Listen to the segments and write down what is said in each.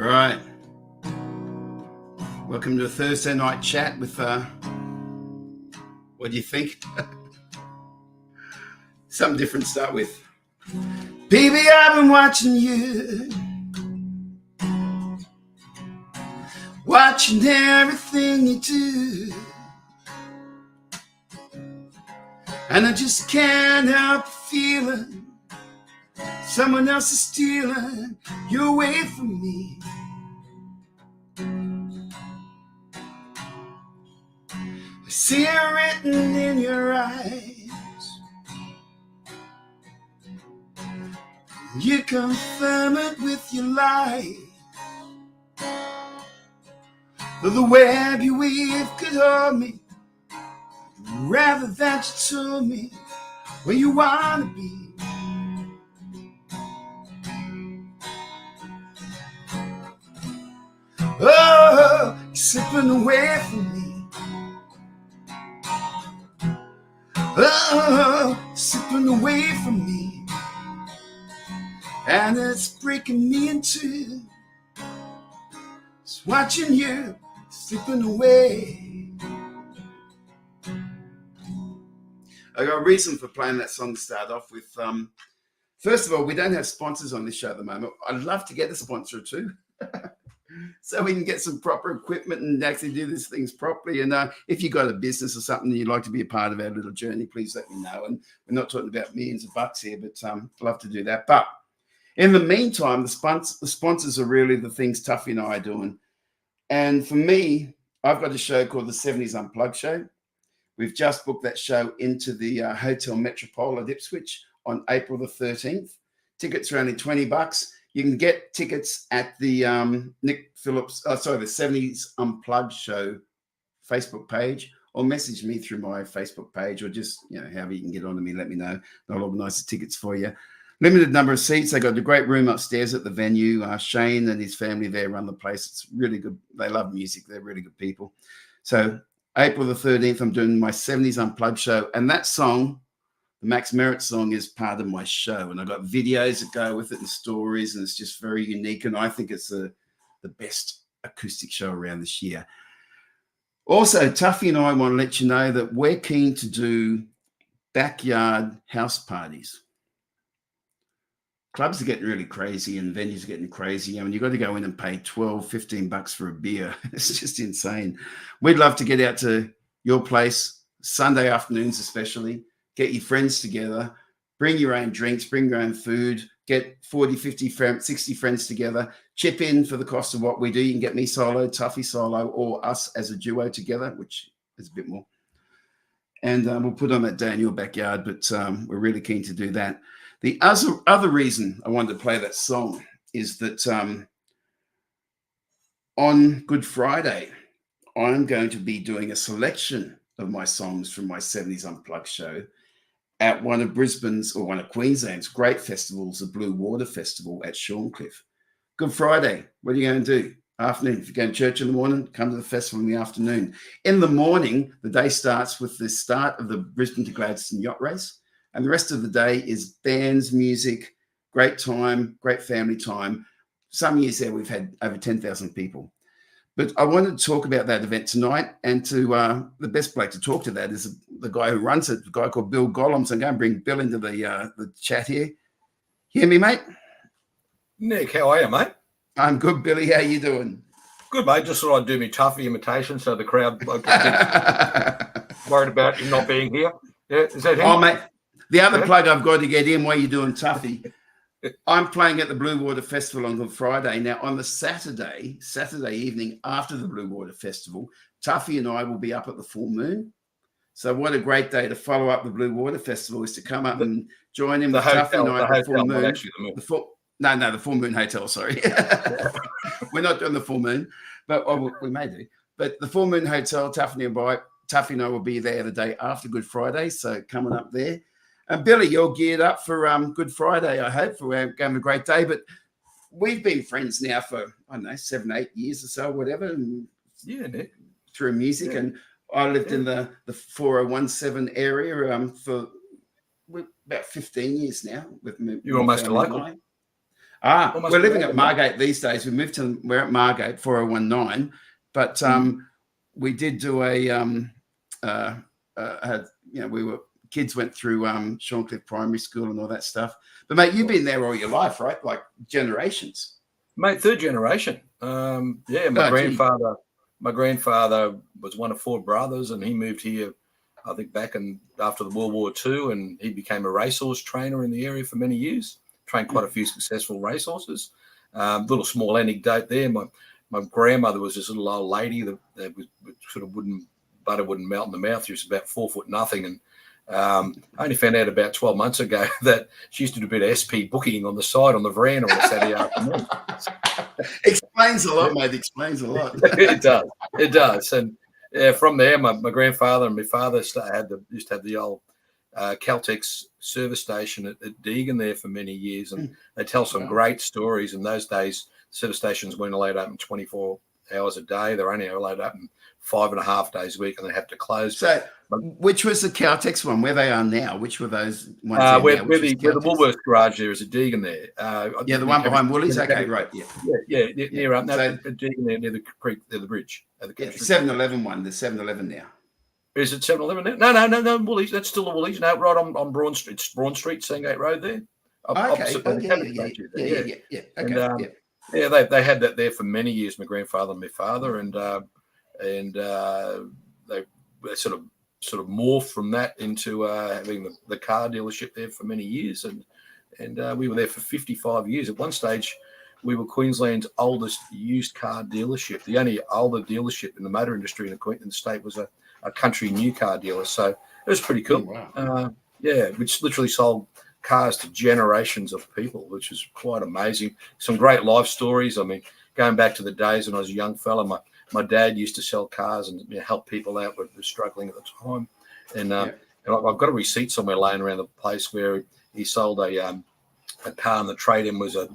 right. Welcome to a Thursday night chat with, what do you think? Something different to start with. Baby, I've been watching you. Watching everything you do. And I just can't help feeling someone else is stealing you away from me. I see it written in your eyes. You confirm it with your lies. Though the web you weave could hold me, rather that you told me where you want to be. Oh, you're slipping away from me. Oh, you're slipping away from me. And it's breaking me in two. Just watching you slipping away. I got a reason for playing that song to start off with. First of all, we don't have sponsors on this show at the moment. I'd love to get a sponsor or two. So we can get some proper equipment and actually do these things properly. And if you've got a business or something and you'd like to be a part of our little journey, please let me know. And we're not talking about millions of bucks here, but I'd love to do that. But in the meantime, the sponsors are really the things Tuffy and I are doing. And for me, I've got a show called the 70s Unplugged Show. We've just booked that show into the Hotel Metropole at Ipswich on April the 13th. Tickets are only $20. You can get tickets at the the 70s Unplugged Show Facebook page, or message me through my Facebook page, or just, however you can get on to me, let me know. I'll organise the tickets for you. Limited number of seats. They got a great room upstairs at the venue. Shane and his family there run the place. It's really good. They love music. They're really good people. So April the 13th, I'm doing my 70s Unplugged show. And that song, the Max Merritt song, is part of my show. And I've got videos that go with it and stories. And it's just very unique. And I think it's the best acoustic show around this year. Also, Tuffy and I want to let you know that we're keen to do backyard house parties. Clubs are getting really crazy and venues are getting crazy. I mean, you've got to go in and pay $12, $15 for a beer. It's just insane. We'd love to get out to your place, Sunday afternoons especially, get your friends together, bring your own drinks, bring your own food, get 40, 50, 60 friends together, chip in for the cost of what we do. You can get me solo, Tuffy solo, or us as a duo together, which is a bit more. And we'll put on that day in your backyard, but we're really keen to do that. The other reason I wanted to play that song is that on Good Friday, I'm going to be doing a selection of my songs from my 70s Unplugged show at one of Brisbane's or one of Queensland's great festivals, the Bluewater Festival at Shorncliffe. Good Friday, what are you going to do? Afternoon. If you go to church in the morning, come to the festival in the afternoon. In the morning, the day starts with the start of the Brisbane to Gladstone yacht race. And the rest of the day is bands, music, great time, great family time. Some years there we've had over 10,000 people. But I wanted to talk about that event tonight, and to the best bloke to talk to that is the guy who runs it, a guy called Bill Gollum. So I'm going to bring Bill into the chat here. Hear me, mate? Nick, how are you, mate? I'm good, Billy. How you doing? Good, mate. Just thought I'd do my Tuffy imitation so the crowd worried about you not being here. Yeah, is that him? Oh, mate. The other plug I've got to get in while you're doing Tuffy, I'm playing at the Bluewater Festival on Good Friday. Now, on the Saturday evening after the Bluewater Festival, Tuffy and I will be up at the Full Moon. So what a great day to follow up the Bluewater Festival is to come up and join in with Tuffy and I at the Full Moon. The Full Moon Hotel, sorry. We're not doing the Full Moon, but we may do. But the Full Moon Hotel, Tuffy and I will be there the day after Good Friday, so coming up there. And Billy, you're geared up for Good Friday, I hope, for having a great day. But we've been friends now for, 7, 8 years or so, whatever. And yeah, Nick. Through music. Yeah. And I lived in the 4017 area for about 15 years now. With You're almost a local. We're living at Margate these days. We're at Margate 4019, but we did do kids went through Shorncliffe Primary School and all that stuff. But mate, you've been there all your life, right? Like generations. Mate, third generation. My grandfather was one of 4 brothers, and he moved here, I think, after the World War II, and he became a racehorse trainer in the area for many years. Trained quite a few successful racehorses. Little small anecdote there. My grandmother was this little old lady that was sort of butter wouldn't melt in the mouth. She was about 4 foot nothing, and I only found out about 12 months ago that she used to do a bit of SP booking on the side on the veranda on a Saturday afternoon. Explains a lot, mate. Explains a lot. It does. And from there, my grandfather and my father used to have the old Caltex service station at Deagon there for many years, and they tell some great stories. In those days, service stations weren't allowed open 24 hours a day. They're only allowed open 5.5 days a week, and they have to close. So, which was the Caltex one? Where they are now? Which were those ones? Where the Woolworths garage there is a Deagon there. The one behind Woolies. Okay, right. Near Deagon there, near the creek, near the bridge. The 7-Eleven one. The 7-Eleven now. Is it 7-Eleven now? No, Woolies. That's still a Woolies. No, right on Broad Street. It's Broad Street, Sandgate Road there. They had that there for many years. My grandfather and my father, and they sort of morphed from that into having the car dealership there for many years, and we were there for 55 years. At one stage, we were Queensland's oldest used car dealership. The only older dealership in the motor industry in the state was a country new car dealer. So it was pretty cool. Oh, wow. Which literally sold cars to generations of people, which is quite amazing. Some great life stories. I mean, going back to the days when I was a young fella, my dad used to sell cars and help people out with struggling at the time. And I've got a receipt somewhere laying around the place where he sold a car, and the trade-in was a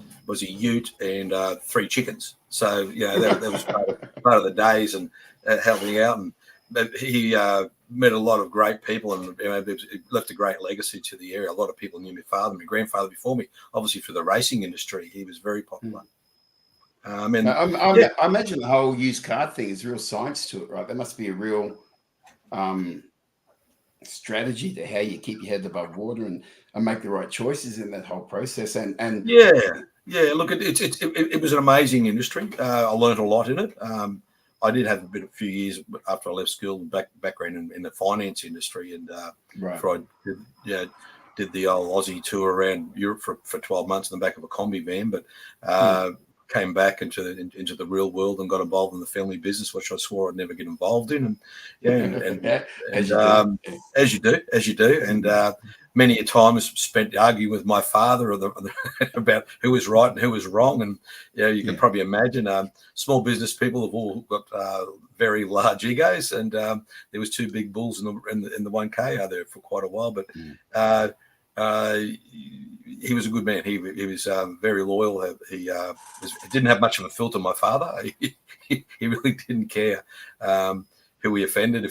ute and 3 chickens. So that was part of the days and helping out. And he met a lot of great people, and it left a great legacy to the area. A lot of people knew my father, my grandfather before me. Obviously, for the racing industry, he was very popular. I imagine the whole used car thing is real science to it, right? There must be a real strategy to how you keep your head above water and make the right choices in that whole process. Look, it was an amazing industry. I learned a lot in it. I did have a few years after I left school background in the finance industry, and before I did the old Aussie tour around Europe for 12 months in the back of a combi van, but came back into the real world and got involved in the family business, which I swore I'd never get involved in. As you do. And many a times spent arguing with my father about who was right and who was wrong. And you can probably imagine small business people have all got very large egos, and there was 2 big bulls in the 1K there for quite a while. But he was a good man. He was very loyal. He didn't have much of a filter. My father, he really didn't care who he offended,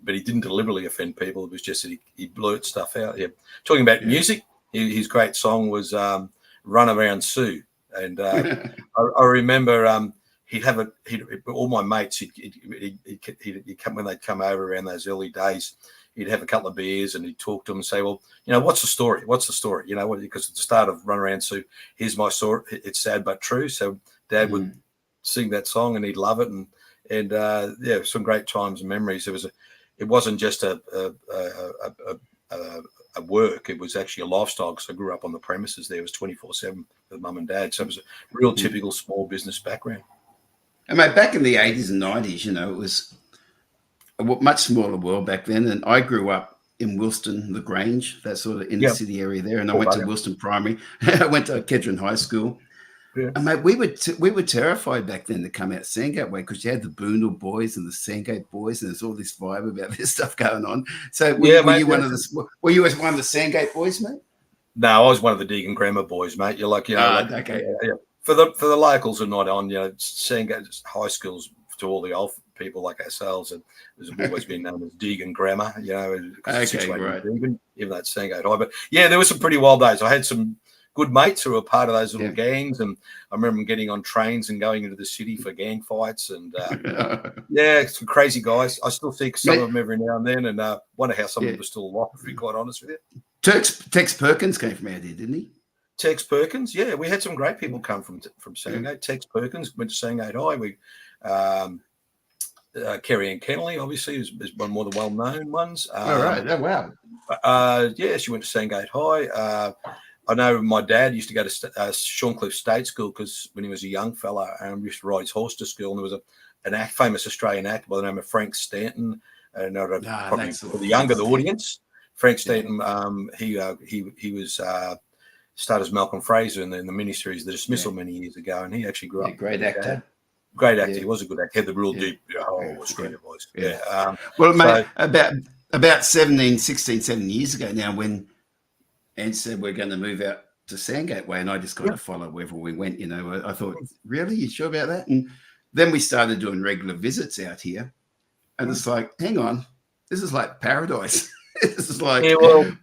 but he didn't deliberately offend people. It was just that he blurt stuff out. Yeah. Talking about music, his great song was "Run Around Sue," and I remember he'd have all my mates. He'd come when they'd come over around those early days. He'd have a couple of beers and he'd talk to them and say, well, what's the story? What's the story? Because at the start of Run Around Sue, here's my story. It's sad but true. So Dad would sing that song and he'd love it. And some great times and memories. It wasn't just a work. It was actually a lifestyle, because I grew up on the premises there. It was 24/7 with Mum and Dad. So it was a real typical small business background. And mate, back in the 80s and 90s, it was a much smaller world back then. And I grew up in Wilston, the Grange, that sort of inner city area there. And I went to Wilston Primary. I went to Kedron High School. Yeah. And mate, we were terrified back then to come out Sandgate way, because you had the Boondall boys and the Sandgate boys, and there's all this vibe about this stuff going on. So were you one of the Sandgate boys, mate? No, I was one of the Deagon Grammar boys, mate. You're like, okay. For the locals who are not on, Sandgate high schools to all the old people like ourselves, and there's always been known as Deagon Grammar, okay, right. Deagon, even though it's Sandgate High. But there were some pretty wild days. I had some good mates who were part of those little gangs. And I remember them getting on trains and going into the city for gang fights. And some crazy guys. I still think some of them every now and then, and wonder how some of them are still alive, to be quite honest with you. Tex Perkins came from out here, didn't he? Tex Perkins, yeah, we had some great people come from Sandgate. Tex Perkins went to Sandgate High. We Kerry Ann Kennelly, obviously, is one more the well-known ones. Wow. She went to Sandgate High. I know my dad used to go to Shorncliffe State School because when he was a young fella, he used to ride his horse to school, and there was an famous Australian actor by the name of Frank Stanton. Probably for the younger audience, Frank Stanton, he was started as Malcolm Fraser in the miniseries The Dismissal many years ago, and he actually grew up. Great actor. Great actor. He was a good actor. He had the real deep Australian voice. Well, mate, about 17 years ago now, when Anne said we're going to move out to Sandgate Way, and I just kind of followed wherever we went, I thought, really? You sure about that? And then we started doing regular visits out here, and it's like, hang on, this is like paradise. This is like,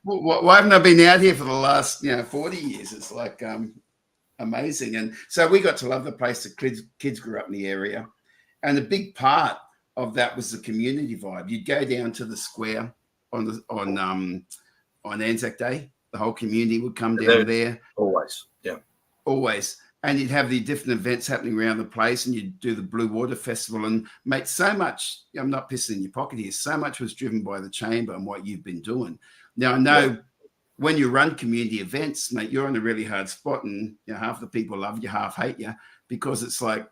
why haven't I been out here for the last 40 years? It's like amazing. And so we got to love the place. The kids grew up in the area, and a big part of that was the community vibe. You'd go down to the square on Anzac Day. The whole community would come down there. Always. And you'd have the different events happening around the place, and you'd do the Bluewater Festival. And, mate, so much, I'm not pissing in your pocket here, so much was driven by the chamber and what you've been doing. Now, I know when you run community events, mate, you're on a really hard spot, and half the people love you, half hate you, because it's like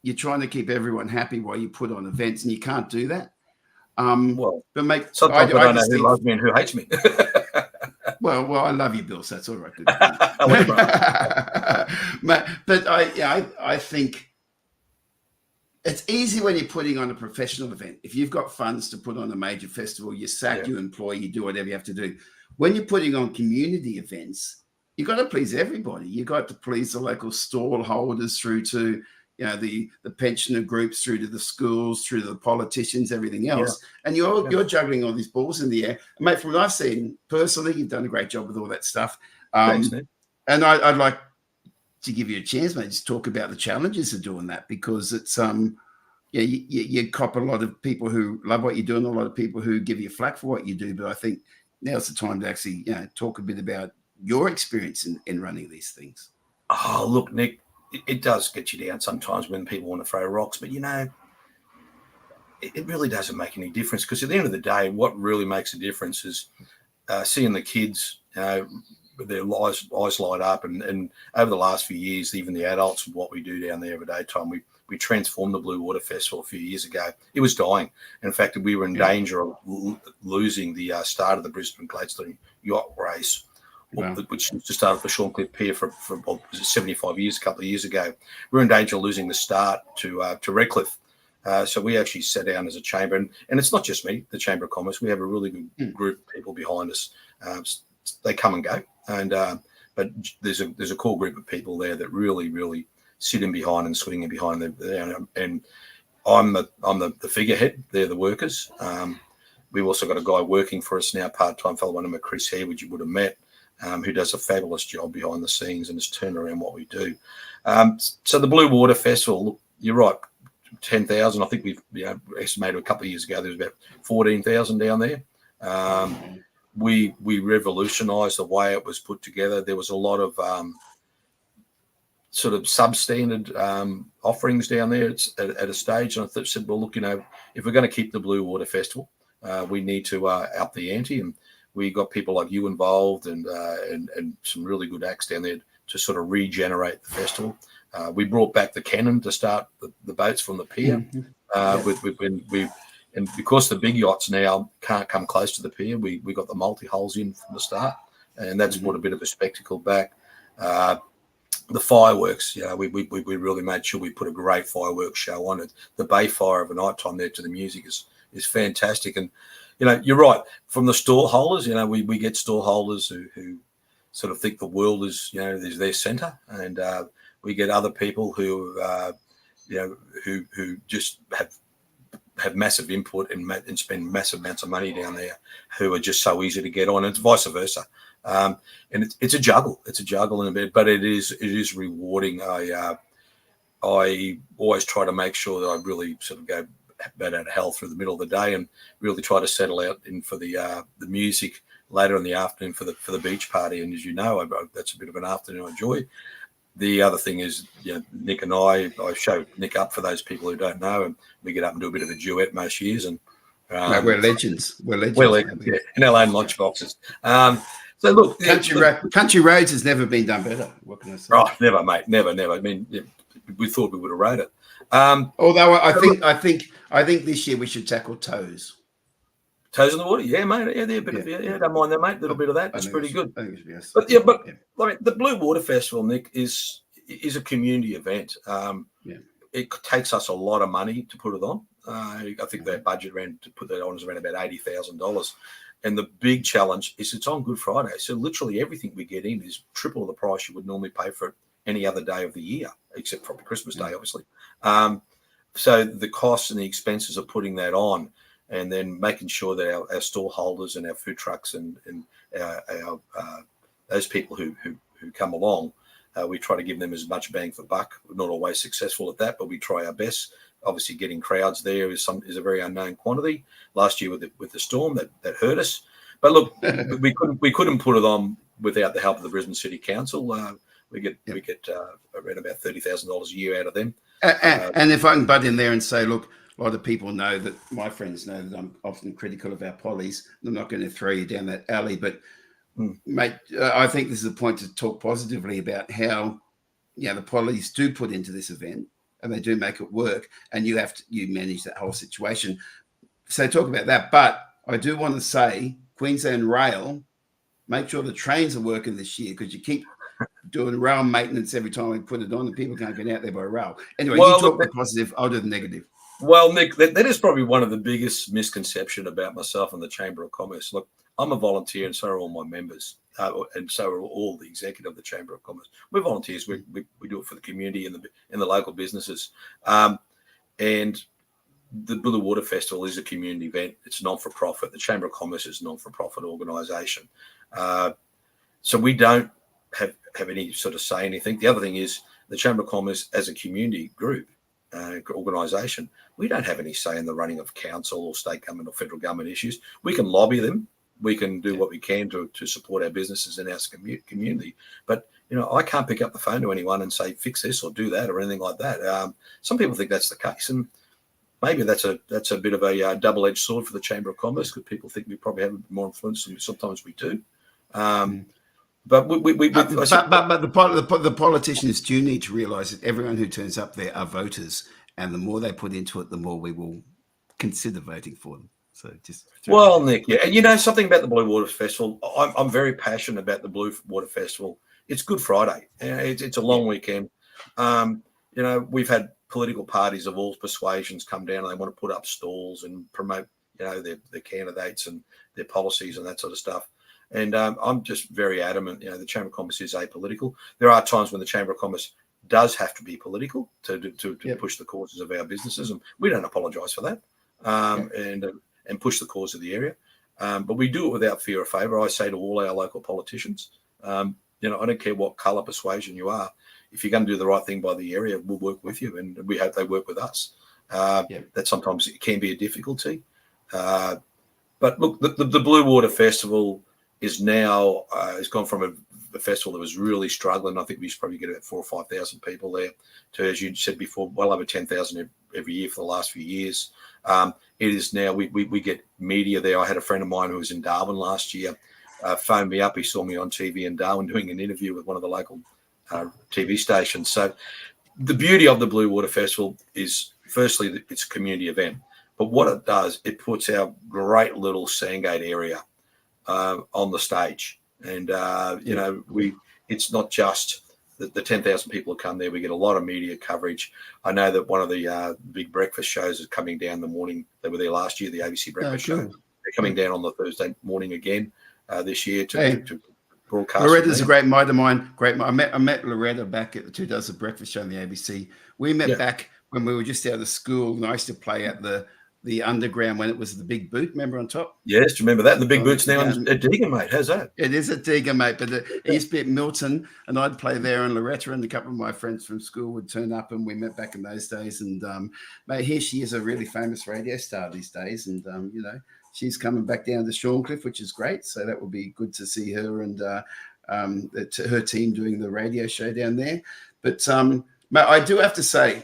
you're trying to keep everyone happy while you put on events, and you can't do that. But, mate, sometimes I don't know who loves me and who hates me. Well, I love you, Bill, so that's all right. But I think it's easy when you're putting on a professional event. If you've got funds to put on a major festival, you sack, you employ, you do whatever you have to do. When you're putting on community events, you've got to please everybody. You've got to please the local stall holders through to the pensioner groups, through to the schools, through to the politicians, everything else. And you're juggling all these balls in the air. And mate, from what I've seen personally, you've done a great job with all that stuff. Thanks, Nick. And I'd like to give you a chance, mate, just talk about the challenges of doing that, because it's you cop a lot of people who love what you're doing, a lot of people who give you flack for what you do. But I think now's the time to actually talk a bit about your experience in running these things. Oh, look, Nick, it does get you down sometimes when people want to throw rocks, but it really doesn't make any difference, because at the end of the day, what really makes a difference is seeing the kids, with their eyes light up, and over the last few years, even the adults, with what we do down there every day time, we transformed the Bluewater Festival a few years ago. It was dying. In fact, we were in danger of losing the start of the Brisbane Gladstone yacht race. Wow. Which just started for Shorncliffe Pier for 75 years, a couple of years ago. We were in danger of losing the start to Redcliffe. So we actually sat down as a chamber, and it's not just me, the Chamber of Commerce. We have a really good group of people behind us. They come and go, but there's a core group of people there that really, really sit in behind and swing in behind them. And I'm the figurehead. They're the workers. We've also got a guy working for us now, part-time fellow, one of them, Chris Hare, which you would have met. Who does a fabulous job behind the scenes and has turned around what we do. So the Bluewater Festival, look, you're right, 10,000. I think we've estimated a couple of years ago there was about 14,000 down there. We revolutionised the way it was put together. There was a lot of sort of substandard offerings down there at a stage, and I said, well, look, if we're going to keep the Bluewater Festival, we need to up the ante, and we got people like you involved and some really good acts down there to sort of regenerate the festival. We brought back the cannon to start the boats from the pier. And because the big yachts now can't come close to the pier, we got the multi-hulls in from the start, and that's brought a bit of a spectacle back. The fireworks, we really made sure we put a great fireworks show on it. The bay fire of a night time there to the music is fantastic. And you're right. From the store holders, we get store holders who sort of think the world is their centre, and we get other people who who just have massive input and spend massive amounts of money down there, who are just so easy to get on. And it's vice versa. And it's a juggle. It's a juggle in a bit, but it is rewarding. I always try to make sure that I really sort of go bad out of hell through the middle of the day and really try to settle out in for the music later in the afternoon for the beach party. And as you know, that's a bit of an afternoon I enjoy. The other thing is, Nick and I show Nick up for those people who don't know, and we get up and do a bit of a duet most years. And no, we're legends. We're legends. We're legends, yeah, in our own lunch boxes. So look, Country Roads has never been done better. What can I say? Oh, never, mate, never. I mean, we thought we would have wrote it. Although I think this year we should tackle toes. Toes in the water, yeah, mate. Yeah, they're a bit of don't mind that, mate. A little bit of that. That's pretty good. I think it should be us. But like the Bluewater Festival, Nick, is a community event. It takes us a lot of money to put it on. I think their budget to put that on is around about $80,000. And the big challenge is it's on Good Friday. So literally everything we get in is triple the price you would normally pay for it any other day of the year, except for Christmas Day, obviously. So the costs and the expenses of putting that on, and then making sure that our stall holders and our food trucks and our those people who come along, we try to give them as much bang for buck. We're not always successful at that, but we try our best. Obviously, getting crowds there is a very unknown quantity. Last year with the storm, that hurt us. But look, we couldn't put it on without the help of the Brisbane City Council. We get around about $30,000 a year out of them. And if I can butt in there and say, look, a lot of people know that my friends know that I'm often critical of our pollies. I'm not going to throw you down that alley, but mate, I think this is a point to talk positively about how the pollies do put into this event and they do make it work, and you manage that whole situation. So talk about that. But I do want to say Queensland Rail, make sure the trains are working this year, because you keep doing rail maintenance every time we put it on and people can't get out there by rail. Anyway, you talk the positive, I'll do the negative. Well, Nick, that is probably one of the biggest misconceptions about myself and the Chamber of Commerce. Look, I'm a volunteer, and so are all my members, and so are all the executive of the Chamber of Commerce. We're volunteers. We do it for the community and the local businesses. And the Bluewater Festival is a community event. It's non-for-profit. The Chamber of Commerce is a non-for-profit organisation. So we don't have any sort of say anything. The other thing is the Chamber of Commerce as a community group, organisation, we don't have any say in the running of council or state government or federal government issues. We can lobby them. We can do what we can to support our businesses and our community. But, I can't pick up the phone to anyone and say, fix this or do that or anything like that. Some people think that's the case. And maybe that's a bit of a double-edged sword for the Chamber of Commerce, because people think we probably have more influence than sometimes we do. But the politicians do need to realise that everyone who turns up there are voters, and the more they put into it, the more we will consider voting for them. So Nick, yeah, and something about the Bluewater Festival. I'm very passionate about the Bluewater Festival. It's Good Friday. It's a long weekend. We've had political parties of all persuasions come down and they want to put up stalls and promote, their candidates and their policies and that sort of stuff. And I'm just very adamant, the Chamber of Commerce is apolitical. There are times when the Chamber of Commerce does have to be political to push the causes of our businesses, and we don't apologise for that, and push the cause of the area. But we do it without fear or favour. I say to all our local politicians, I don't care what colour persuasion you are. If you're going to do the right thing by the area, we'll work with you, and we hope they work with us. That sometimes it can be a difficulty. But look, the Bluewater Festival is now has gone from a festival that was really struggling. I think we should probably get about 4,000 or 5,000 people there to, as you said before, well over 10,000 every year for the last few years. It is now, we get media there. I had a friend of mine who was in Darwin last year, phoned me up. He saw me on TV in Darwin doing an interview with one of the local TV stations. So the beauty of the Bluewater Festival is, firstly, it's a community event. But what it does, it puts our great little Sandgate area on the stage. And, it's not just the 10,000 people who come there. We get a lot of media coverage. I know that one of the big breakfast shows is coming down the morning. They were there last year, the ABC breakfast show. They're coming down on the Thursday morning again this year to broadcast. Loretta's a great mate of mine. I met Loretta back at who does the breakfast show on the ABC. We met back when we were just out of school, and I used to play at the the underground when it was the big boot. Remember on top? Yes, remember that. And the big boot's now Yeah. at Deegan, mate. How's that? It is at Deegan, mate, but it used to be at Milton, and I'd play there in Loretta, and a couple of my friends from school would turn up, and we met back in those days. And mate, here she is, a really famous radio star these days, and you know, she's coming back down to Shorncliffe, which is great. So that will be good to see her and her team doing the radio show down there. But mate, I do have to say,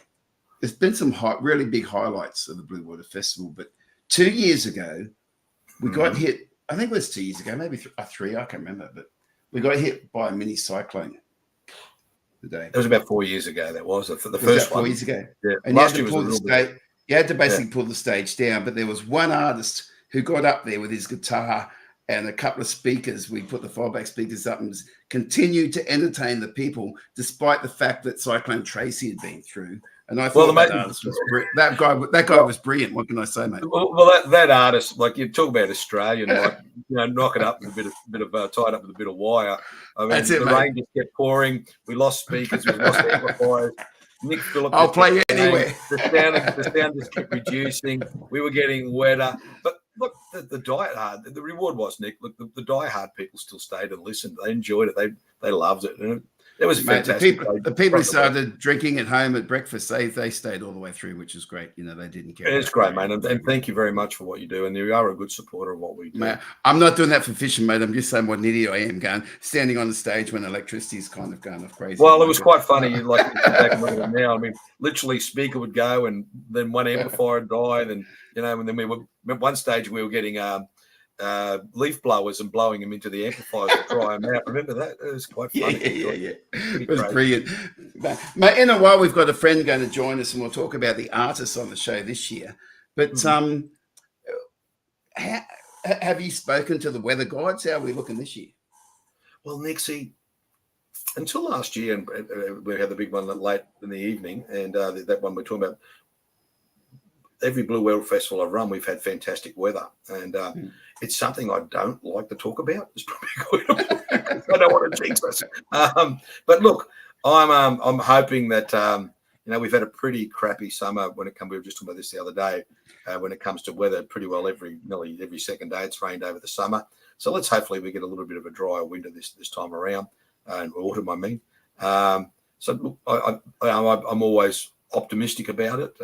there's been some really big highlights of the Bluewater Festival. But 2 years ago, we got hit. I think it was 2 years ago, maybe three. I can't remember, but we got hit by a mini cyclone today. It was about 4 years ago. That was the first one. 4 years ago. Yeah. And Last you year was you had to basically pull the stage down, but there was one artist who got up there with his guitar and a couple of speakers. We put the fallback speakers up and continued to entertain the people, despite the fact that Cyclone Tracy had been through. And I thought that guy was brilliant. What can I say, mate? Well, that artist, like you talk about Australian, like knock it up with a bit of tied up with a bit of wire. I mean, That's it, the rain just kept pouring. We lost speakers. We lost amplifiers. Nick Phillips. I'll play anywhere. The sound just kept reducing. We were getting wetter. But look, the die-hard, the reward was, Nick, look, the die-hard people still stayed and listened. They enjoyed it. They loved it. And it was fantastic. The people who started drinking at home at breakfast, they stayed all the way through, which is great. You know, they didn't care. It's great, mate. And thank you very much for what you do. And you are a good supporter of what we do. Mate, I'm not doing that for fishing, mate. I'm just saying what an idiot I am standing on the stage when electricity's kind of going off crazy. Well, it was quite funny. Like back and look at it now. I mean, literally speaker would go and then one amplifier would die. Then, you know, and then we were at one stage we were getting leaf blowers and blowing them into the amplifiers to dry them out. Remember that? It was quite funny. Yeah. It was brilliant. Mate, in a while, we've got a friend going to join us, and we'll talk about the artists on the show this year. But have you spoken to the weather gods? How are we looking this year? Well, Nixie, until last year, and we had the big one late in the evening, and that one we're talking about, every Bluewater Festival I've run, we've had fantastic weather. And it's something I don't like to talk about. It's probably good. I don't want to jinx us. But look, I'm hoping that we've had a pretty crappy summer when it comes. We were just talking about this the other day. When it comes to weather, pretty well nearly every second day it's rained over the summer. So let's hopefully we get a little bit of a drier winter this time around, and autumn, I mean. So look, I'm always optimistic about it.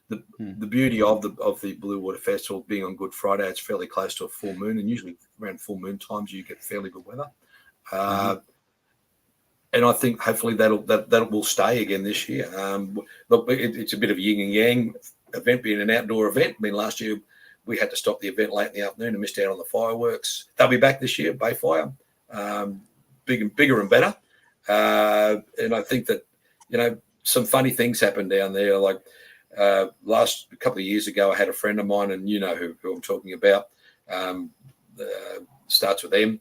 The beauty of the Bluewater Festival being on Good Friday, it's fairly close to a full moon, and usually around full moon times you get fairly good weather. And I think hopefully that will stay again this year. Look, it's a bit of a yin and yang event, being an outdoor event. I mean, last year we had to stop the event late in the afternoon and missed out on the fireworks. They'll be back this year, Bayfire, bigger and better. And I think that some funny things happen down there, like. Last couple of years ago, I had a friend of mine, and you know who I'm talking about. Starts with M.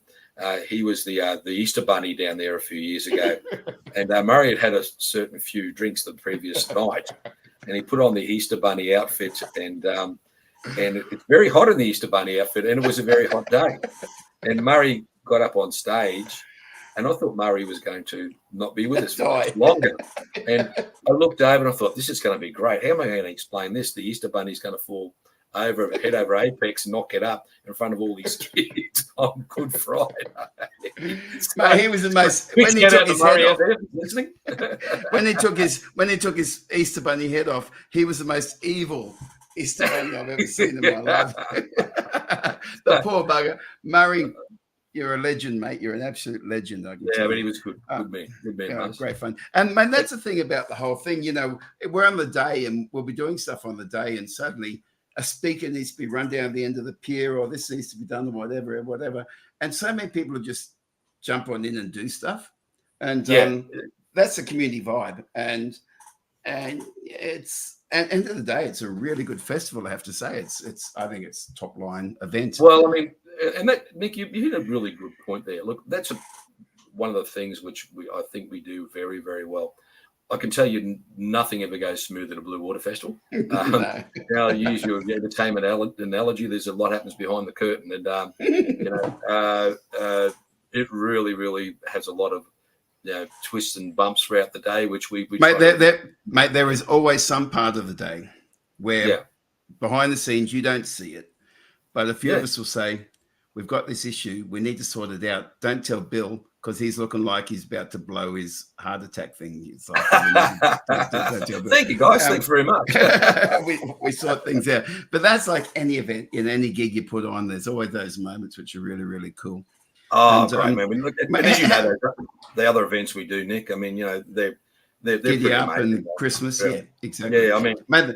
He was the Easter Bunny down there a few years ago, and Murray had a certain few drinks the previous night, and he put on the Easter Bunny outfit, and it's very hot in the Easter Bunny outfit, and it was a very hot day, and Murray got up on stage. And I thought Murray was going to not be with us for much longer. And I looked over and I thought, this is going to be great. How am I going to explain this? The Easter Bunny's going to fall head over Apex and knock it up in front of all these kids on Good Friday. Mate, he was the most. When he took his head off, when he took his Easter Bunny head off, he was the most evil Easter Bunny I've ever seen in my life. The poor bugger, Murray. You're a legend, mate. You're an absolute legend. But he was good. Good man. Good man. Yeah, great fun. And, man, that's the thing about the whole thing. You know, we're on the day and we'll be doing stuff on the day, and suddenly a speaker needs to be run down the end of the pier, or this needs to be done, or whatever. And so many people will just jump on in and do stuff. And that's the community vibe. And it's, at the end of the day, it's a really good festival, I have to say. I think it's top line event. Well, I mean, and that, Nick, you hit a really good point there. Look, that's one of the things which I think we do very, very well. I can tell you nothing ever goes smooth at a Bluewater Festival. No. Now, use your entertainment analogy. There's a lot happens behind the curtain, and it really, really has a lot of twists and bumps throughout the day, which we mate, there is always some part of the day where behind the scenes, you don't see it. But a few of Yeah. us will say, we've got this issue. We need to sort it out. Don't tell Bill because he's looking like he's about to blow his heart attack thing. It's like, don't tell Bill. Thank you, guys. Thanks very much. we sort things out. But that's like any event, in any gig you put on, there's always those moments which are really, really cool. Oh, great, man. Look, and as you know, the other events we do, Nick, I mean, you know, they're Giddy Up amazing. and Christmas. Yeah, exactly. Yeah, I mean, mate,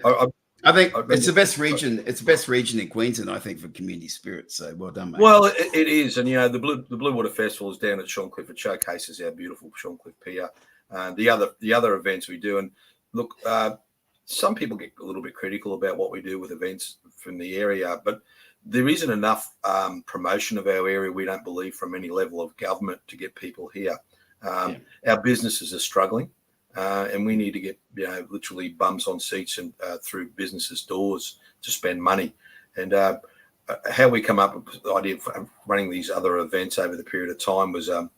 I think it's the best region. It's the best region in Queensland, I think, for community spirit. So well done, mate. Well, it is, and you know, the Bluewater Festival is down at Shorncliffe. It showcases our beautiful Shorncliffe pier. The other events we do, and look, some people get a little bit critical about what we do with events from the area, but there isn't enough promotion of our area. We don't believe from any level of government to get people here. Our businesses are struggling. And we need to get, you know, literally bums on seats and through businesses' doors to spend money. And how we come up with the idea of running these other events over the period of time was a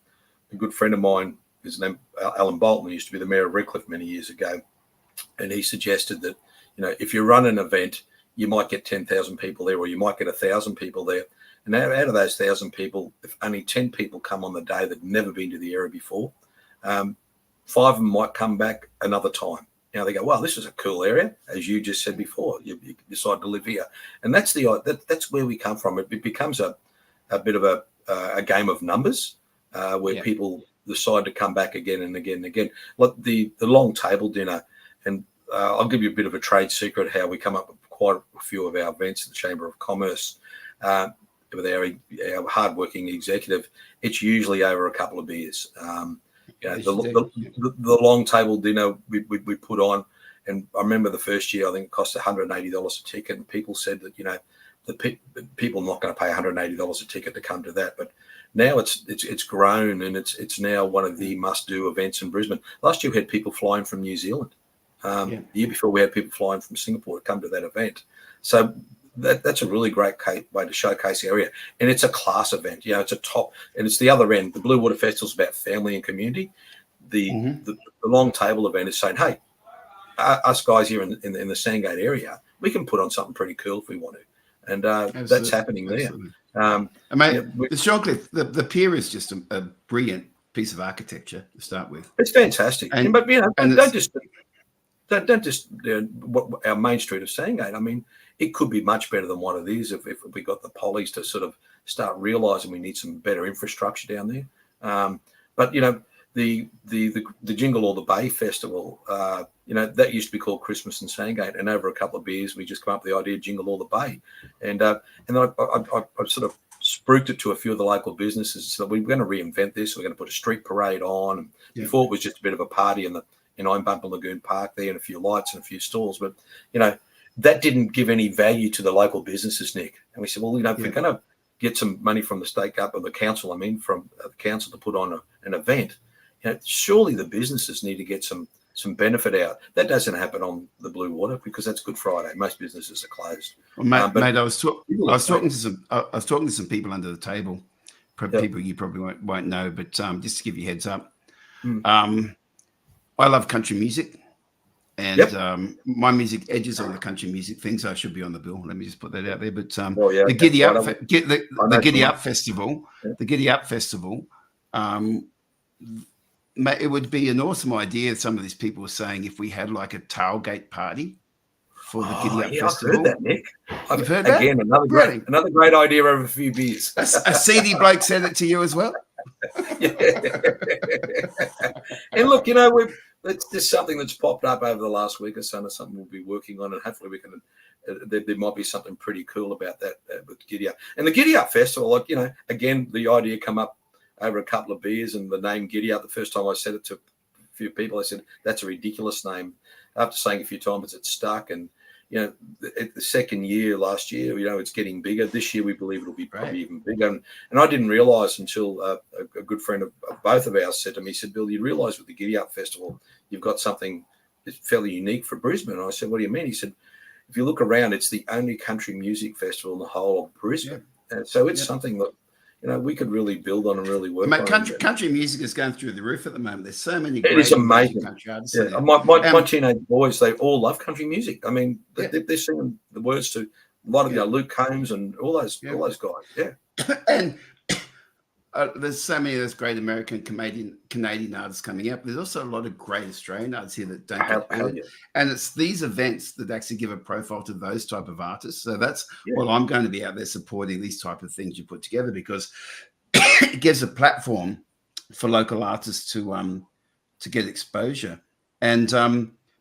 good friend of mine, his name Alan Bolton, used to be the mayor of Redcliffe many years ago. And he suggested that, you know, if you run an event, you might get 10,000 people there, or you might get 1,000 people there. And out of those 1,000 people, if only 10 people come on the day that have never been to the area before, 5 of them might come back another time. You know, they go, well, this is a cool area, as you just said before. You decide to live here, and that's that's where we come from. It becomes a bit of a game of numbers where people decide to come back again and again and again. Like the long table dinner, and I'll give you a bit of a trade secret how we come up with quite a few of our events at the Chamber of Commerce with our hardworking executive. It's usually over a couple of beers. You know, the long table dinner we put on, and I remember the first year I think it cost $180 a ticket, and people said that, you know, people are not going to pay $180 a ticket to come to that. But now it's grown, and it's now one of the must-do events in Brisbane. Last year we had people flying from New Zealand. The year before we had people flying from Singapore to come to that event. So that's a really great way to showcase the area, and it's a class event. You know, it's a top, and it's the other end. The Bluewater Festival is about family and community. The long table event is saying, hey, us guys here in the Sandgate area, we can put on something pretty cool if we want to, and that's happening there. And mate, the Shorncliffe, the pier is just a brilliant piece of architecture to start with. It's fantastic, but you know, don't just what our main street of Sandgate. I mean, it could be much better than what it is if we got the pollies to sort of start realising we need some better infrastructure down there. But you know, the Jingle All the Bay Festival, you know, that used to be called Christmas in Sandgate, and over a couple of beers, we just come up with the idea of Jingle All the Bay, and I sort of spruiked it to a few of the local businesses. So we're going to reinvent this. We're going to put a street parade on. And before it was just a bit of a party in Bumper Lagoon Park there, and a few lights and a few stalls, but you know, that didn't give any value to the local businesses, Nick. And we said, well, you know, if we're going to get some money from the state government, the council, from the council to put on an event, you know, surely the businesses need to get some benefit out. That doesn't happen on the Bluewater because that's Good Friday. Most businesses are closed. Well, mate, I was talking to some people under the table, people you probably won't know, but just to give you a heads up, I love country music. And my music edges on the country music things. I should be on the bill. Let me just put that out there. But the Giddy Up, the Giddy Up Festival, the Giddy Up Festival, it would be an awesome idea. Some of these people were saying if we had like a tailgate party for the Giddy Up Festival. I've heard that, Nick. You've heard that? Again, another great idea over a few beers. A seedy bloke said it to you as well. And look, you know, it's just something that's popped up over the last week or so, and something we'll be working on, and hopefully we can. There might be something pretty cool about that with Giddy Up. And the Giddy Up Festival, like, you know, again, the idea come up over a couple of beers, and the name Giddy Up. The first time I said it to a few people, I said that's a ridiculous name. After saying a few times, it stuck, and you know, the second year last year, you know, it's getting bigger. This year, we believe it'll be probably even bigger. And I didn't realise until a good friend of both of ours said to me, he said, Bill, you realise with the Giddy Up Festival, you've got something that's fairly unique for Brisbane. And I said, what do you mean? He said, if you look around, it's the only country music festival in the whole of Brisbane. And so it's something that, we could really build on and really work Mate, on. country music is going through the roof at the moment. There's so many It great is amazing. country artists. Yeah, my teenage boys, they all love country music. I mean, they're singing the words to a lot of Luke Combs and all those guys. Yeah, and there's so many of those great American, Canadian artists coming up. There's also a lot of great Australian artists here that don't get heard. And it's these events that actually give a profile to those type of artists. So that's what I'm going to be out there supporting, these type of things you put together, because it gives a platform for local artists to get exposure. And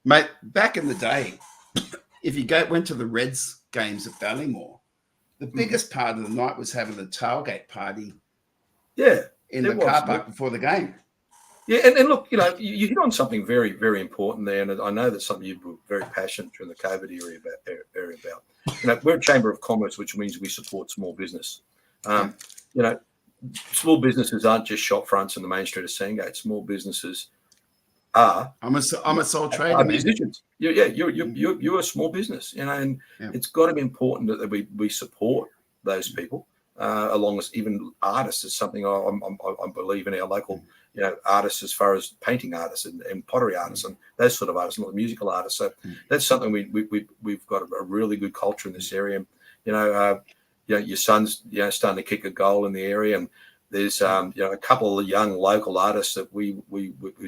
mate, back in the day, if you went to the Reds games at Ballymore, the biggest part of the night was having the tailgate party. Yeah, in the car park before the game. Yeah, and look, you hit on something very, very important there, and I know that's something you were very passionate during the COVID area about. We're a chamber of commerce, which means we support small business. Small businesses aren't just shop fronts in the main street of Sandgate. Small businesses are. I'm a sole trader. Musicians. You're a small business, and it's got to be important that we support those people. Along with even artists is something I believe in our local, artists as far as painting artists and pottery artists and those sort of artists, not the musical artists. So that's something we've got a really good culture in this area. Your son's starting to kick a goal in the area, and there's a couple of young local artists that we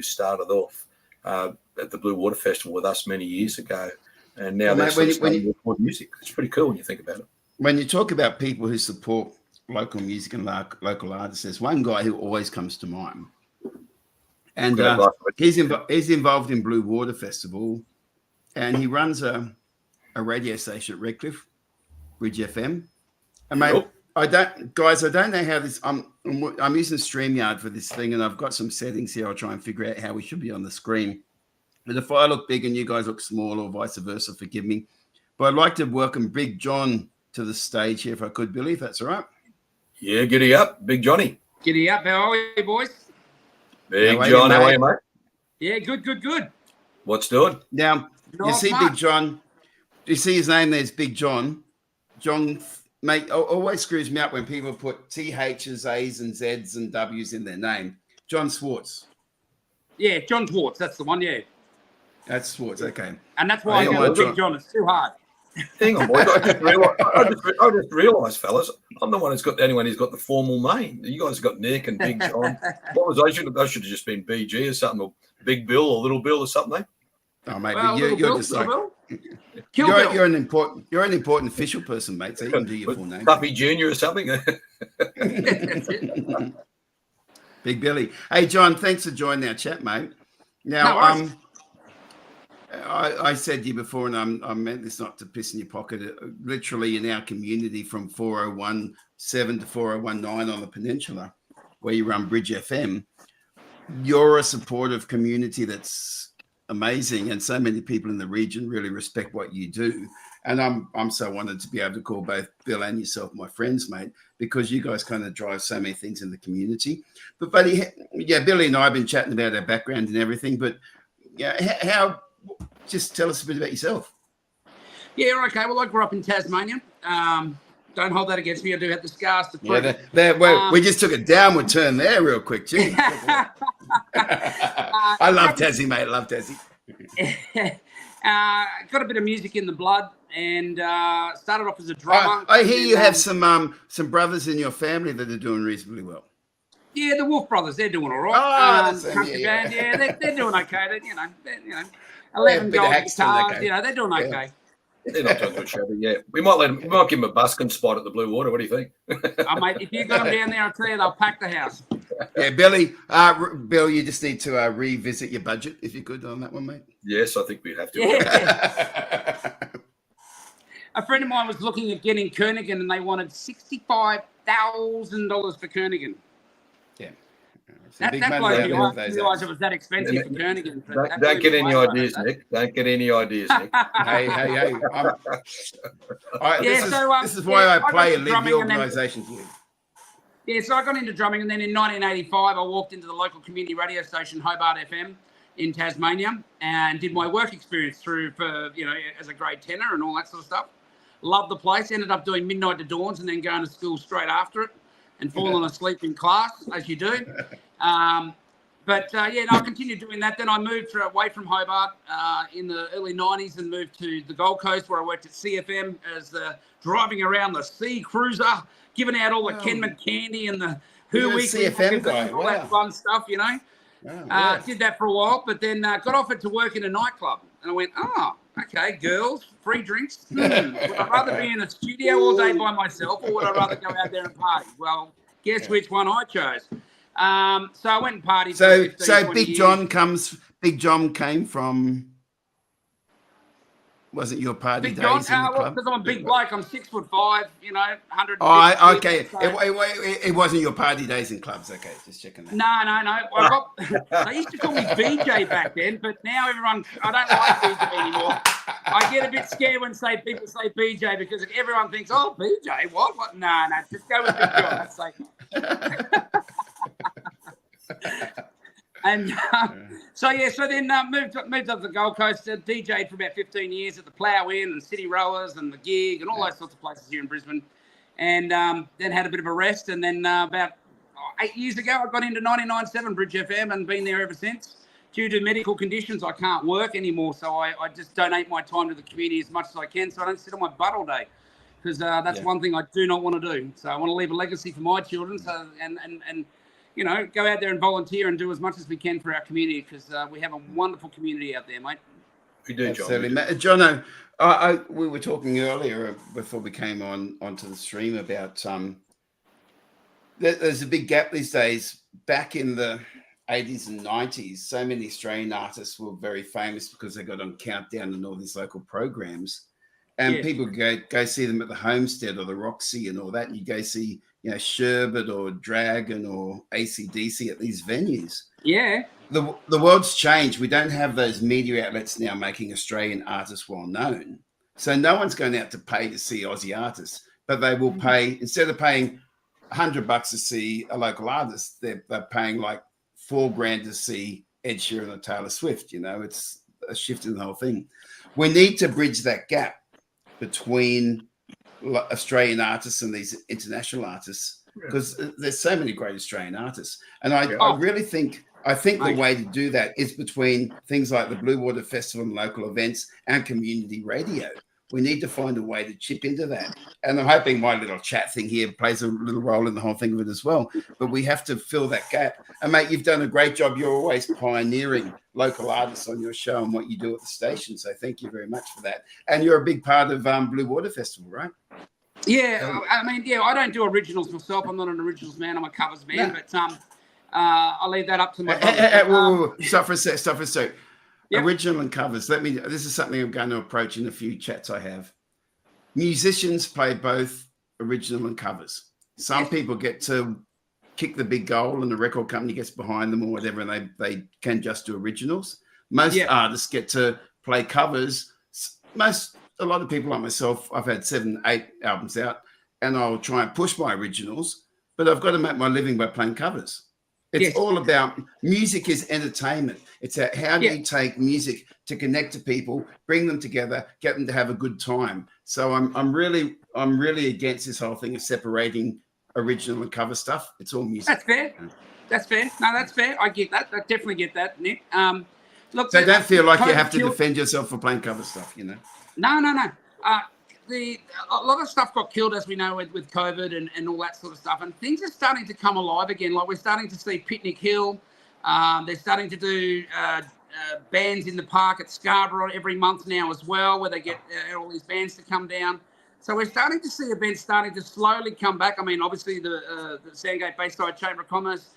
started off at the Bluewater Festival with us many years ago, and now they're starting to record music. It's pretty cool when you think about it. When you talk about people who support local music and local artists, there's one guy who always comes to mind, and he's involved in Bluewater Festival, and he runs a radio station at Redcliffe, Bridge FM. And mate, I don't know how this. I'm using StreamYard for this thing, and I've got some settings here. I'll try and figure out how we should be on the screen. But if I look big and you guys look small, or vice versa, forgive me. But I'd like to welcome Big John to the stage here, if I could, Billy, if that's all right. Yeah, giddy up, Big Johnny. Giddy up. How are you, boys? Big John, how are you, mate? Yeah, good. What's doing? Now, you see Big John. You see his name there's Big John. John, mate, always screws me up when people put THs, A's, and Z's and W's in their name. John Swartz. Yeah, John Swartz. That's the one, yeah. That's Swartz, okay. And that's why I got Big John. It's too hard. Hang on, boys. I just realised, fellas, I'm the one who's got anyone who's got the formal name. You guys have got Nick and Big John. I should have just been BG or something, or Big Bill or Little Bill or something. Oh, mate, well, you're just like you're an important official person, mate. So you can do your full name. Tuffy Junior or something. Big Billy. Hey, John, thanks for joining our chat, mate. Now, I said to you before, and I meant this not to piss in your pocket, literally in our community from 4017 to 4019 on the peninsula, where you run Bridge FM, you're a supportive community that's amazing, and so many people in the region really respect what you do. And I'm so honored to be able to call both Bill and yourself my friends, mate, because you guys kind of drive so many things in the community. But buddy, Billy and I have been chatting about our background and everything, but how just tell us a bit about yourself. Yeah, okay. Well, I grew up in Tasmania. Don't hold that against me. I do have the scars to prove. We just took a downward turn there real quick, gee. I love Tassie, mate. I love Tassie. Got a bit of music in the blood, and started off as a drummer. I hear you have some brothers in your family that are doing reasonably well. Yeah, the Wolf Brothers, they're doing all right. Country band, they're doing okay. They're 11 gold guitars, they're doing okay. Yeah. They're not doing good, shabby. Yeah, we might give them a busking spot at the Bluewater. What do you think? Mate, if you got them down there, I'll tell you, they'll pack the house. Yeah, Billy. Bill, you just need to revisit your budget if you could on that one, mate. Yes, I think we'd have to. Yeah. A friend of mine was looking at getting Kernaghan, and they wanted $65,000 for Kernaghan. Yeah. That blows me away. I didn't realise it was that expensive for Kernaghan. Don't get any ideas, Nick. Don't get any ideas, Nick. Hey. This is why I play and leave the organisation to you. Yeah, so I got into drumming, and then in 1985, I walked into the local community radio station, Hobart FM, in Tasmania, and did my work experience as a grade tenor and all that sort of stuff. Loved the place. Ended up doing Midnight to Dawns and then going to school straight after it. and fallen asleep in class, as you do. I continued doing that. Then I moved away from Hobart in the early 90s and moved to the Gold Coast, where I worked at CFM as driving around the Sea Cruiser, giving out all the Kenman candy and the Who Weekly CFM guy. all that fun stuff, you know. Did that for a while, but then got offered to work in a nightclub. And I went, okay, girls, free drinks. Would I rather be in a studio all day by myself, or would I rather go out there and party? Well, guess which one I chose. So I went and partied. So Big John came from. Wasn't your party Big days John, in the club? because I'm a big bloke. I'm 6'5", 100. Oh, okay. So. It wasn't your party days in clubs. Okay, just checking that. No. They used to call me BJ back then, but now I don't like BJ anymore. I get a bit scared when people say BJ because everyone thinks, oh, BJ, what? No, just go with Big John. That's safe. And so then moved up to the Gold Coast, DJ'd for about 15 years at the Plough Inn and City Rowers and the Gig and all those sorts of places here in Brisbane. And then had a bit of a rest. And then about 8 years ago, I got into 99.7 Bridge FM and been there ever since. Due to medical conditions, I can't work anymore. So I just donate my time to the community as much as I can so I don't sit on my butt all day. Because that's one thing I do not want to do. So I want to leave a legacy for my children and you know, go out there and volunteer and do as much as we can for our community because we have a wonderful community out there, mate. We do, John. Jono, we were talking earlier before we came onto the stream about there's a big gap these days. Back in the 80s and 90s, so many Australian artists were very famous because they got on Countdown and all these local programs. And people go see them at the Homestead or the Roxy and all that. And you go see, you know, Sherbet or Dragon or AC/DC at these venues. Yeah. The world's changed. We don't have those media outlets now making Australian artists well known. So no one's going out to pay to see Aussie artists, but they will pay, instead of paying $100 to see a local artist, they're paying like $4,000 to see Ed Sheeran or Taylor Swift. You know, it's a shift in the whole thing. We need to bridge that gap between Australian artists and these international artists because there's so many great Australian artists. And I really think the way to do that is between things like the Bluewater Festival and local events and community radio. We need to find a way to chip into that. And I'm hoping my little chat thing here plays a little role in the whole thing of it as well. But we have to fill that gap. And, mate, you've done a great job. You're always pioneering local artists on your show and what you do at the station. So thank you very much for that. And you're a big part of Bluewater Festival, right? Yeah. I mean, I don't do originals myself. I'm not an originals man. I'm a covers man. No. But I'll leave that up to my brother. Stop for a sec. Yep. Original and covers. This is something I'm going to approach in a few chats I have. Musicians play both original and covers. Some people get to kick the big goal and the record company gets behind them or whatever, and they can just do originals. Most artists get to play covers. A lot of people like myself, I've had 7, 8 albums out, and I'll try and push my originals, but I've got to make my living by playing covers. It's all about music is entertainment. It's how do you take music to connect to people, bring them together, get them to have a good time. So I'm really against this whole thing of separating original and cover stuff. It's all music. That's fair. No, that's fair. I get that. I definitely get that, Nick. Look, so don't feel like you have to defend yourself for playing cover stuff, you know? No. A lot of stuff got killed, as we know, with COVID and all that sort of stuff. And things are starting to come alive again. Like we're starting to see Picnic Hill. They're starting to do bands in the park at Scarborough every month now as well, where they get all these bands to come down. So we're starting to see events starting to slowly come back. I mean, obviously the Sandgate Bayside Chamber of Commerce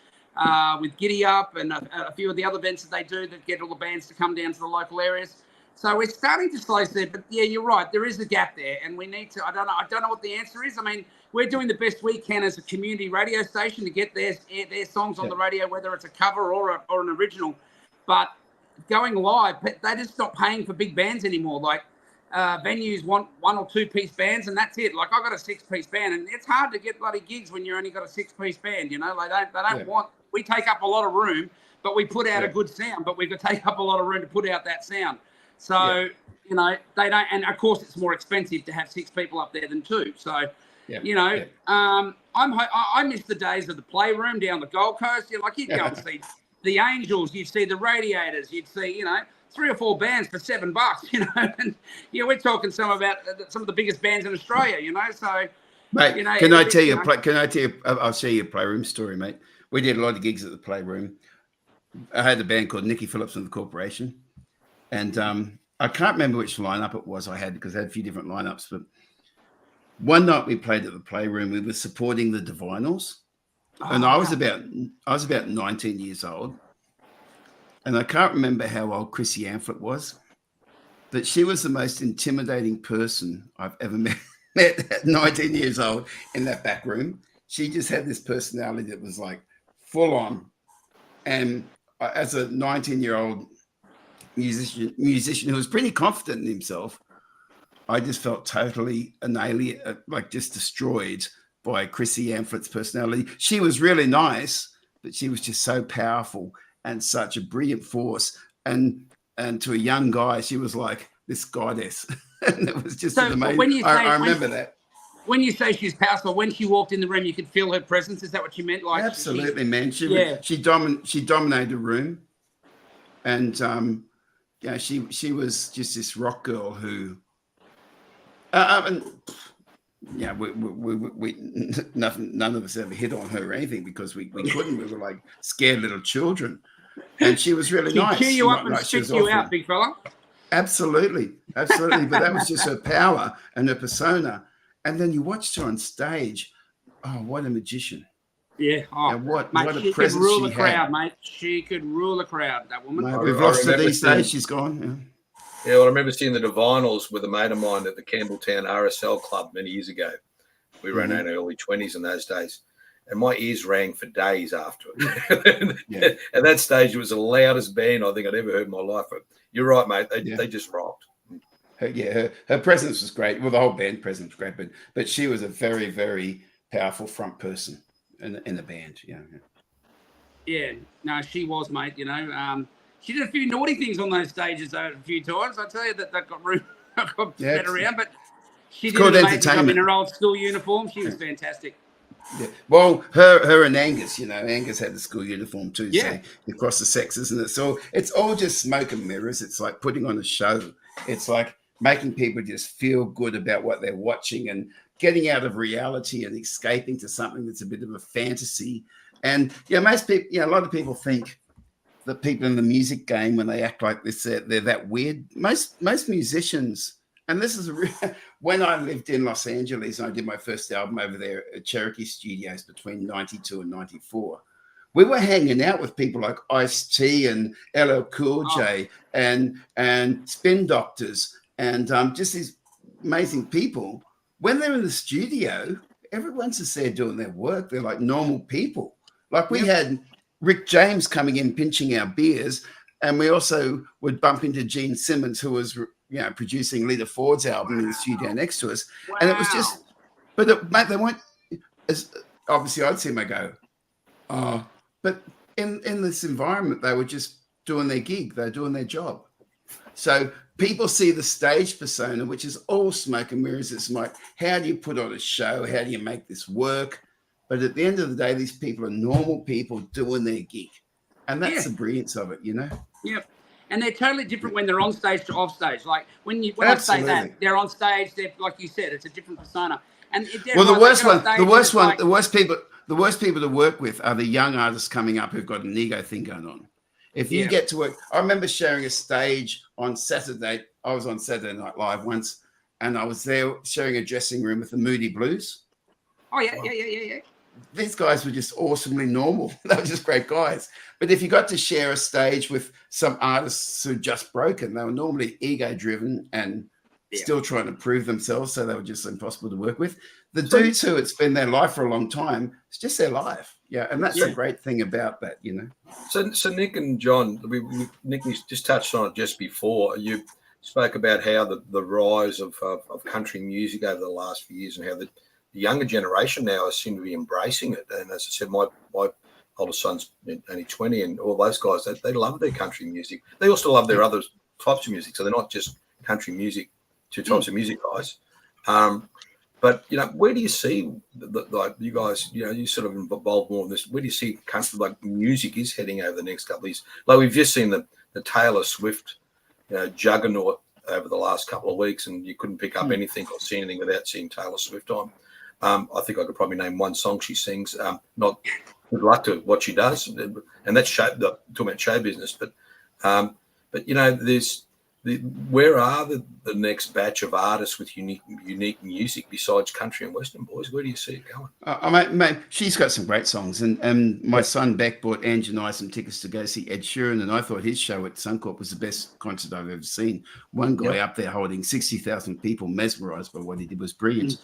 with Giddy Up and a few of the other events that they do that get all the bands to come down to the local areas. So we're starting to slowly see it, but yeah, you're right. There is a gap there, and we need to. I don't know what the answer is. I mean, we're doing the best we can as a community radio station to get their songs on the radio, whether it's a cover or an original. But going live, they're just not paying for big bands anymore. Like venues want 1 or 2 piece bands, and that's it. Like I got a 6-piece band, and it's hard to get bloody gigs when you only got a 6-piece band. You know, like they don't want. We take up a lot of room, but we put out a good sound. But we could take up a lot of room to put out that sound. So, you know, they don't, and of course it's more expensive to have 6 people up there than 2. So, You know, Yeah. I miss the days of the Playroom down the Gold Coast. You'd go and see the Angels, you'd see the Radiators, you'd see, 3 or 4 bands for $7, and we're talking some of the biggest bands in Australia, so. Mate, can I tell you? I'll share you a Playroom story, mate. We did a lot of gigs at the Playroom. I had a band called Nicky Phillips and the Corporation, and I can't remember which lineup it was I had because I had a few different lineups. But one night we played at the Playroom. We were supporting the Divinals, and I was about 19 years old, and I can't remember how old Chrissy Amphlett was, but she was the most intimidating person I've ever met at 19 years old in that back room. She just had this personality that was like full on. And as a 19-year-old musician who was pretty confident in himself, I just felt totally like just destroyed by Chrissy Amphlетт's personality. She was really nice, but she was just so powerful and such a brilliant force. And to a young guy, she was like this goddess. And it was just amazing. I remember that. When you say she's powerful, when she walked in the room, you could feel her presence. Is that what you meant? Like absolutely, man. She dominated the room, and she was just this rock girl who, we none of us ever hit on her or anything because we couldn't. We were like scared little children, and she was really nice. She'd cheer you up and spit you out, big fella. Absolutely. But that was just her power and her persona. And then you watched her on stage. Oh, what a magician! Yeah. Oh, what mate, a she presence could rule she the crowd, had. mate. She could rule the crowd. That woman. Mate, we've lost her these days. She's gone. Yeah, well, I remember seeing the Divinals with a mate of mine at the Campbelltown RSL Club many years ago. We ran out in early 20s in those days. And my ears rang for days after it. At that stage, it was the loudest band I think I'd ever heard in my life. But you're right, mate. They just rocked. Her presence was great. Well, the whole band presence was great, but she was a very, very powerful front person in the band. Yeah, no, she was, mate. She did a few naughty things on those stages a few times. I tell you that got spread around, but she did an amazing job in her old school uniform. She was fantastic. Yeah. Well, her and Angus, Angus had the school uniform too. Yeah. So across the sexes, and it's all just smoke and mirrors. It's like putting on a show. It's like making people just feel good about what they're watching and getting out of reality and escaping to something that's a bit of a fantasy. And most people, a lot of people think that people in the music game, when they act like this, they're that weird. Most musicians. And this is when I lived in Los Angeles and I did my first album over there at Cherokee Studios between 92 and 94. We were hanging out with people like Ice-T and LL Cool J and Spin Doctors and just these amazing people. When they're in the studio, everyone's just there doing their work. They're like normal people. Like we had Rick James coming in pinching our beers, and we also would bump into Gene Simmons, who was producing Lita Ford's album in the studio next to us. Wow. And it was just, mate, they weren't, obviously I'd see them, I go, oh, but in this environment, they were just doing their gig. They're doing their job. So people see the stage persona, which is all smoke and mirrors. It's like, how do you put on a show? How do you make this work? But at the end of the day, these people are normal people doing their gig. And that's the brilliance of it, Yep. And they're totally different when they're on stage to off stage. Like when I say that, they're on stage, they're like you said, it's a different persona. And the worst people to work with are the young artists coming up who've got an ego thing going on. If you get to work, I remember sharing a stage on Saturday. I was on Saturday Night Live once, and I was there sharing a dressing room with the Moody Blues. Oh yeah. These guys were just awesomely normal. They were just great guys. But if you got to share a stage with some artists who just broken, they were normally ego-driven and still trying to prove themselves, so they were just impossible to work with. The dudes who it's been their life for a long time, it's just their life. Yeah, and that's the great thing about that, So Nick and John, Nick just touched on it just before. You spoke about how the rise of country music over the last few years and how the younger generation now seem to be embracing it. And as I said, my older son's only 20, and all those guys, they love their country music. They also love their other types of music, so they're not just country music, two types of music guys. But where do you see like you guys? You sort of involved more in this. Where do you see country like music is heading over the next couple of years? Like we've just seen the Taylor Swift juggernaut over the last couple of weeks, and you couldn't pick up anything or see anything without seeing Taylor Swift on. I think I could probably name one song she sings. Not good luck to what she does, and that's talking about show business. But there's where are the next batch of artists with unique music besides country and western, boys? Where do you see it going? Mate, she's got some great songs, and my son Beck bought Ange and I some tickets to go see Ed Sheeran, and I thought his show at Suncorp was the best concert I've ever seen. One guy up there holding 60,000 people, mesmerised by what he did, was brilliant.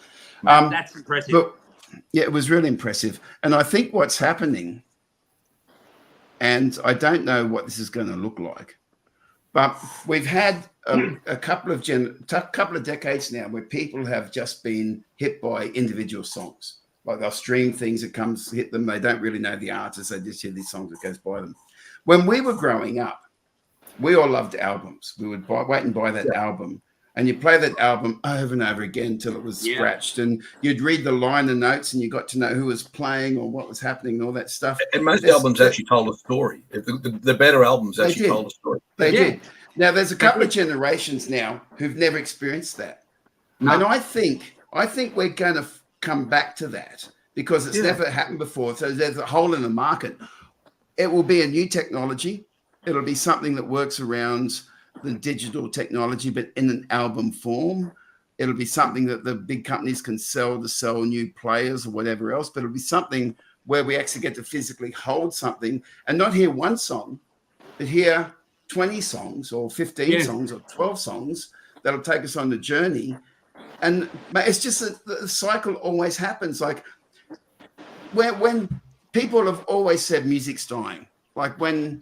That's impressive. But, yeah, it was really impressive, and I think what's happening, and I don't know what this is going to look like. But we've had a couple of decades now where people have just been hit by individual songs. Like they'll stream things that hit them. They don't really know the artist. They just hear these songs that goes by them. When we were growing up, we all loved albums. We would wait and buy that album. And you play that album over and over again until it was scratched. And you'd read the liner notes and you got to know who was playing or what was happening and all that stuff. And most albums actually told a story. The better albums actually told a story. They did. Now, there's a couple of generations now who've never experienced that. No. And I think we're going to come back to that because it's never happened before. So there's a hole in the market. It will be a new technology. It'll be something that works around the digital technology, but in an album form. It'll be something that the big companies can sell to sell new players or whatever else, but it'll be something where we actually get to physically hold something and not hear one song, but hear 20 songs or 15 songs or 12 songs that'll take us on the journey. And it's just that the cycle always happens. Like when people have always said music's dying, like when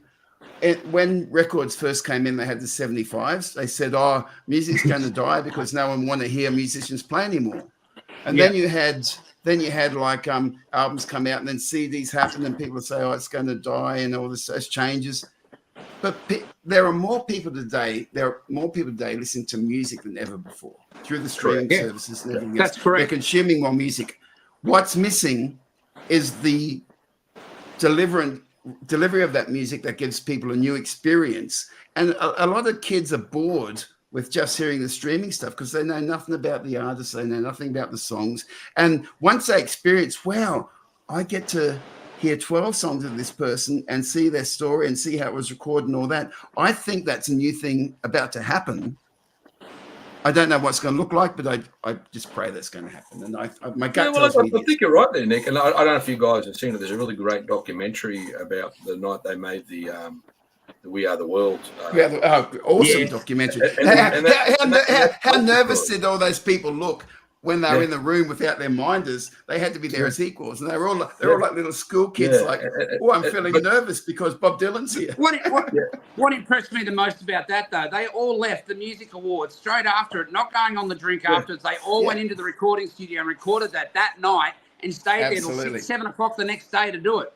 records first came in, they had the 75s. They said, music's going to die because no one want to hear musicians play anymore. And then you had like albums come out and then CDs happen and people say, it's going to die and all this changes. But there are more people today listening to music than ever before through the streaming services and everything else. That's correct. They're consuming more music. What's missing is the delivery of that music that gives people a new experience. And a lot of kids are bored with just hearing the streaming stuff because they know nothing about the artists, they know nothing about the songs. And once they experience, wow, I get to hear 12 songs of this person and see their story and see how it was recorded and all that. I think that's a new thing about to happen. I don't know what's going to look like, but I just pray that's going to happen. And my gut tells me I think you're right there, Nick. And I don't know if you guys have seen it. There's a really great documentary about the night they made the We Are the World. Awesome documentary. How nervous did all those people look when they were in the room without their minders? They had to be there as equals, and they're all like little school kids. I'm feeling nervous because Bob Dylan's here. What impressed me the most about that, though, they all left the music awards straight after it, not going on the drink afterwards. They all went into the recording studio and recorded that night and stayed there till 6, 7 o'clock the next day to do it.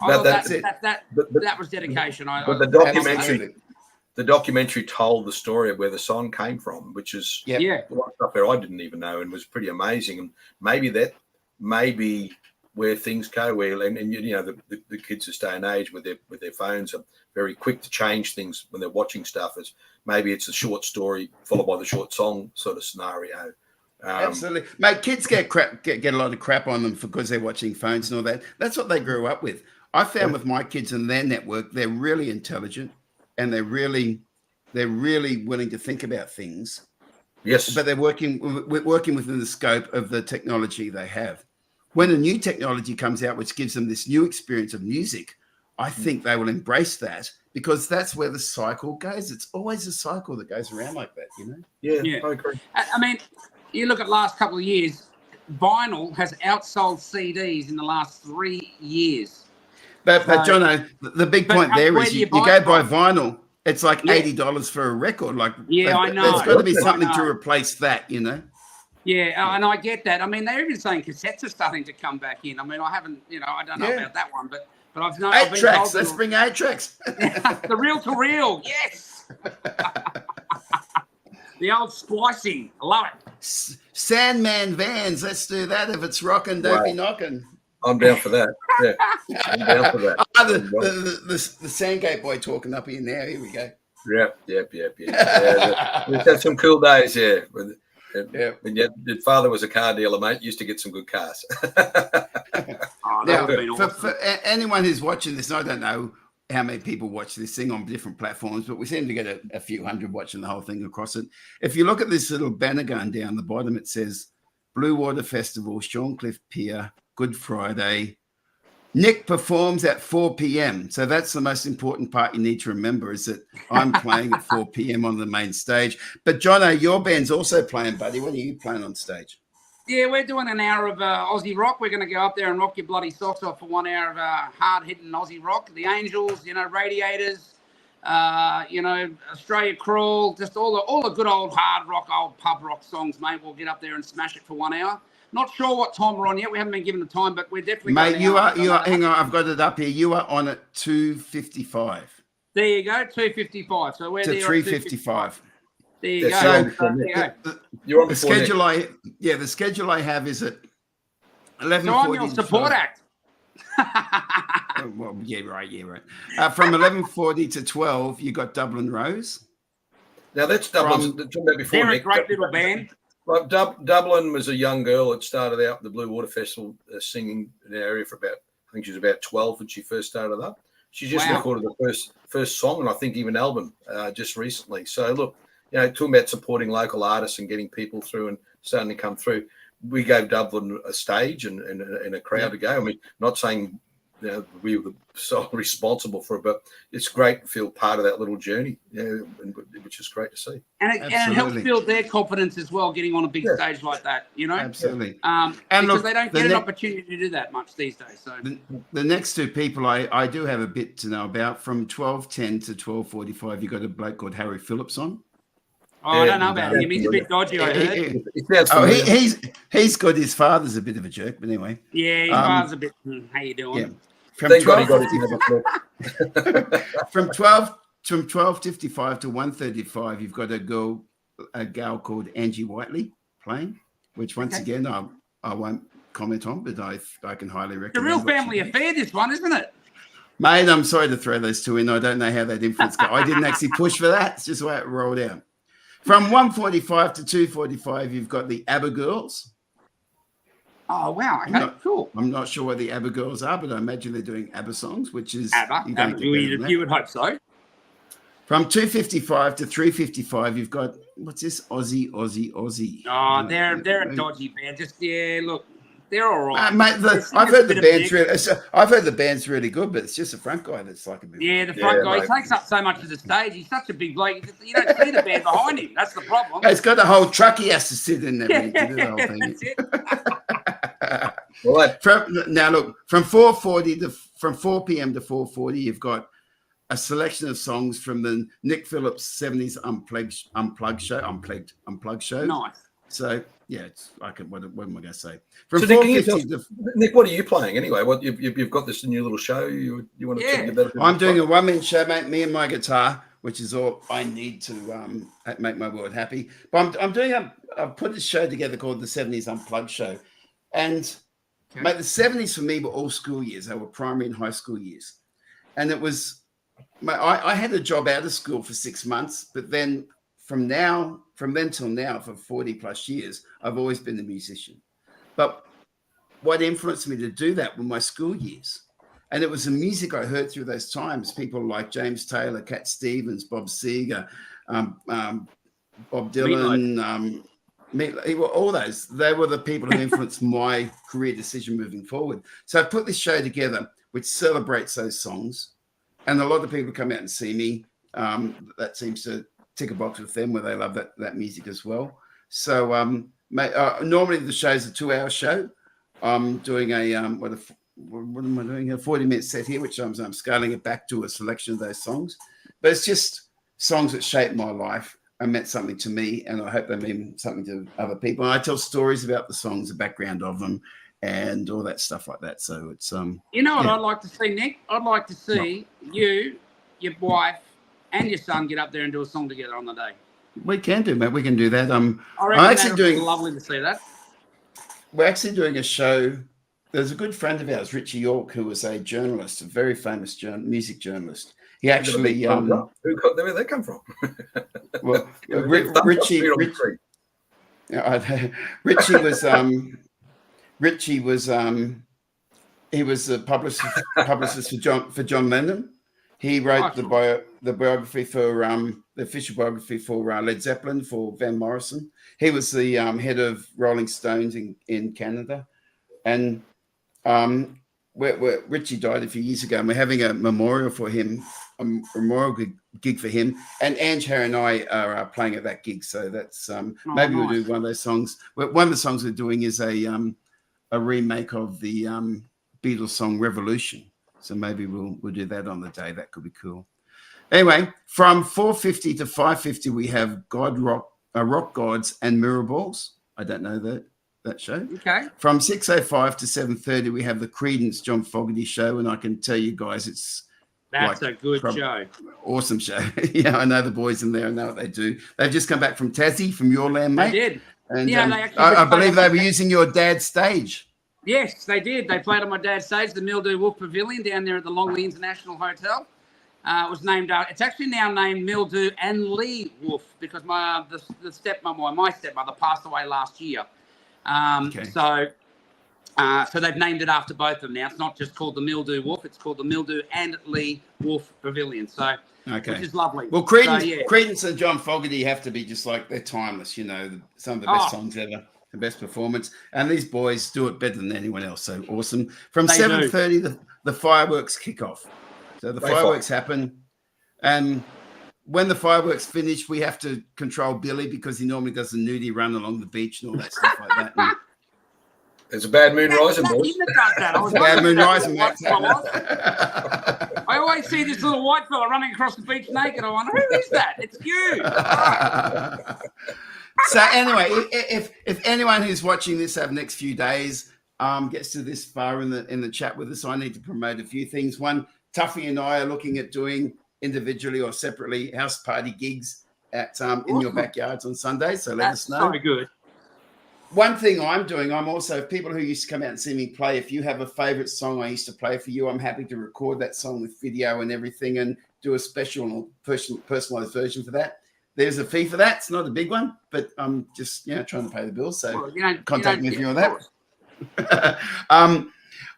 That was dedication. The documentary told the story of where the song came from, which is stuff there I didn't even know and was pretty amazing. And maybe where things go, the kids this day and age with their phones are very quick to change things when they're watching stuff. Maybe it's a short story followed by the short song sort of scenario. Absolutely, mate. Kids get a lot of crap on them because they're watching phones and all that. That's what they grew up with. I found with my kids and their network, they're really intelligent. And they're really willing to think about things. Yes. But they're working within the scope of the technology they have. When a new technology comes out, which gives them this new experience of music, I think they will embrace that because that's where the cycle goes. It's always a cycle that goes around like that, Yeah, I agree. I mean, you look at the last couple of years, vinyl has outsold CDs in the last 3 years. But Jono, the big point there is you go buy vinyl, it's like $80 for a record. Like, I know. There's got to be something to replace that, Yeah, and I get that. I mean, they're even saying cassettes are starting to come back in. I mean, I haven't, I don't know about that one, but I've known. 8 tracks. Let's bring 8 tracks. The reel-to-reel, yes. The old splicing, I love it. Sandman Vans. Let's do that. If it's rocking, don't be knocking. I'm down for that. Yeah, I'm down for that. The Sandgate boy talking up here now. Here we go. Yep. Yeah, we've had some cool days, yeah. When your father was a car dealer, mate, used to get some good cars. Now, for anyone who's watching this, I don't know how many people watch this thing on different platforms, but we seem to get a few hundred watching the whole thing across it. If you look at this little banner gun down the bottom, it says Bluewater Festival, Shorncliffe Pier, Good Friday. Nick performs at 4 p.m. So that's the most important part you need to remember, is that I'm playing at 4 p.m. on the main stage. But Jono, your band's also playing, buddy. When are you playing on stage? Yeah, we're doing an hour of Aussie rock. We're going to go up there and rock your bloody socks off for 1 hour of hard-hitting Aussie rock. The Angels, Radiators, Australia Crawl, just all the good old hard rock, old pub rock songs, mate. We'll get up there and smash it for 1 hour. Not sure what time we're on yet. We haven't been given the time, but we're definitely. Mate, you are. Hang on, I've got it up here. You are on at 2:55. There you go, 2:55. So we're to there 3:55. There you go. So you're on the schedule. The schedule I have is at 11:40. So I'm your support act. Well, yeah, right. From 11:40 to 12, you got Dublin Rose. Now that's Dublin. They're a great little band. Well, Dublin was a young girl that started out at the Bluewater Festival singing in the area for I think she was about 12 when she first started up. She just recorded the first song, and I think even album just recently. So look, talking about supporting local artists and getting people through and starting to come through. We gave Dublin a stage and a crowd to go. I mean, not saying we were so responsible for it, but it's great to feel part of that little journey, which is great to see. And it helps build their confidence as well, getting on a big stage like that, Absolutely. And because they don't get an opportunity to do that much these days. So the next two people I do have a bit to know about. From 12:10 to 12:45, you got a bloke called Harry Phillips on. Oh, I don't know about him. He's a bit dodgy, I heard. He's good. His father's a bit of a jerk, but anyway. Yeah, his father's a bit. How you doing? Yeah. From 12:55 to 1:35, you've got a gal called Angie Whiteley playing, which once again I won't comment on, but I can highly recommend. It's a real family affair, this one, isn't it? Mate, I'm sorry to throw those two in. I don't know how that influence go. I didn't actually push for that. It's just the way it rolled out. From 1:45 to 2:45, you've got the ABBA Girls. Oh, wow. Okay, cool. I'm not sure what the ABBA Girls are, but I imagine they're doing ABBA songs, which is... ABBA. You would hope so. From 2:55 to 3:55, you've got, what's this? Aussie. Oh, they're a dodgy band. Just, look, they're all right. Mate, I've heard the band's really good, but it's just the front guy that's like a bit... Yeah, the front guy. He takes up so much of the stage. He's such a big bloke. You don't see the band behind him. That's the problem. He's got a whole truck he has to sit in there to do the whole thing. That's it. Now look, from 4 p.m. to 4:40, you've got a selection of songs from the Nick Phillips 70s unplugged show. Nice. So yeah, it's like what am I going to say? From so Nick, what are you playing anyway? What you've got this new little show you want to talk about? I'm doing a 1-man show, mate. Me and my guitar, which is all I need to make my world happy. But I've put a show together called the 70s Unplugged Show, and mate, the 70s for me were all school years. They were primary and high school years, and it was. I had a job out of school for 6 months, but then from then till now, for 40 plus years, I've always been a musician. But what influenced me to do that were my school years. And it was the music I heard through those times. People like James Taylor, Cat Stevens, Bob Seger, Bob Dylan, all those. They were the people who influenced my career decision moving forward. So I put this show together, which celebrates those songs. And a lot of people come out and see me. That seems to tick a box with them where they love that music as well. So normally the show's a 2-hour show. I'm doing what am I doing? A 40-minute set here, which I'm scaling it back to a selection of those songs. But it's just songs that shaped my life and meant something to me, and I hope they mean something to other people. And I tell stories about the songs, the background of them, and all that stuff like that. So it's You know what I'd like to see, Nick? I'd like to see you, your wife, and your son get up there and do a song together on the day. We can do, mate. We can do that. I I'm reckon actually that would be doing. lovely to see that. We're actually doing a show. There's a good friend of ours, Richie York, who was a journalist, a very famous music journalist. He actually, where did that come from? well, Richie was he was a publicist for John Lennon. He wrote the biography for the official biography for Led Zeppelin, for Van Morrison. He was the head of Rolling Stones in Canada, and Richie died a few years ago, and we're having a memorial for him, a memorial gig for him. And Ange, Harry, and I are playing at that gig, so that's maybe we'll do one of those songs. One of the songs we're doing is a remake of the Beatles song Revolution. So maybe we'll do that on the day. That could be cool. Anyway, from 4:50 to 5:50, we have Rock Gods and Mirror Balls. I don't know that show. Okay. From 6:05 to 7:30, we have the Creedence John Fogerty show, and I can tell you guys, that's a good show. Awesome show. Yeah, I know the boys in there. I know what they do. They've just come back from Tassie, from your land, mate. They did. And I believe they were using your dad's stage. Yes, they did. They played on my dad's stage, the Mildew Wolf Pavilion down there at the Longley International Hotel. It was named. It's actually now named Mildew and Lee Wolf because my stepmother passed away last year. Okay. So they've named it after both of them now. It's not just called the Mildew Wolf; it's called the Mildew and Lee Wolf Pavilion. So, okay, which is lovely. Well, Creedence and John Fogerty have to be just like they're timeless. You know, some of the best songs ever. The best performance, and these boys do it better than anyone else. So awesome! From 7:30, the fireworks kick off. So the fireworks happen, and when the fireworks finish, we have to control Billy because he normally does a nudie run along the beach and all that stuff like that. And there's a bad moon rising, boys. Bad moon rising, mate. I always see this little white fella running across the beach naked. I wonder, who is that? It's you. So anyway, if anyone who's watching this over the next few days gets to this far in the chat with us, I need to promote a few things. One, Tuffy and I are looking at doing individually or separately house party gigs at in your backyards on Sundays. So let us know. That's so good. One thing I'm doing, I'm also, people who used to come out and see me play, if you have a favorite song I used to play for you, I'm happy to record that song with video and everything and do a special personalized version for that. There's a fee for that. It's not a big one, but I'm just trying to pay the bills. So contact me if you want that.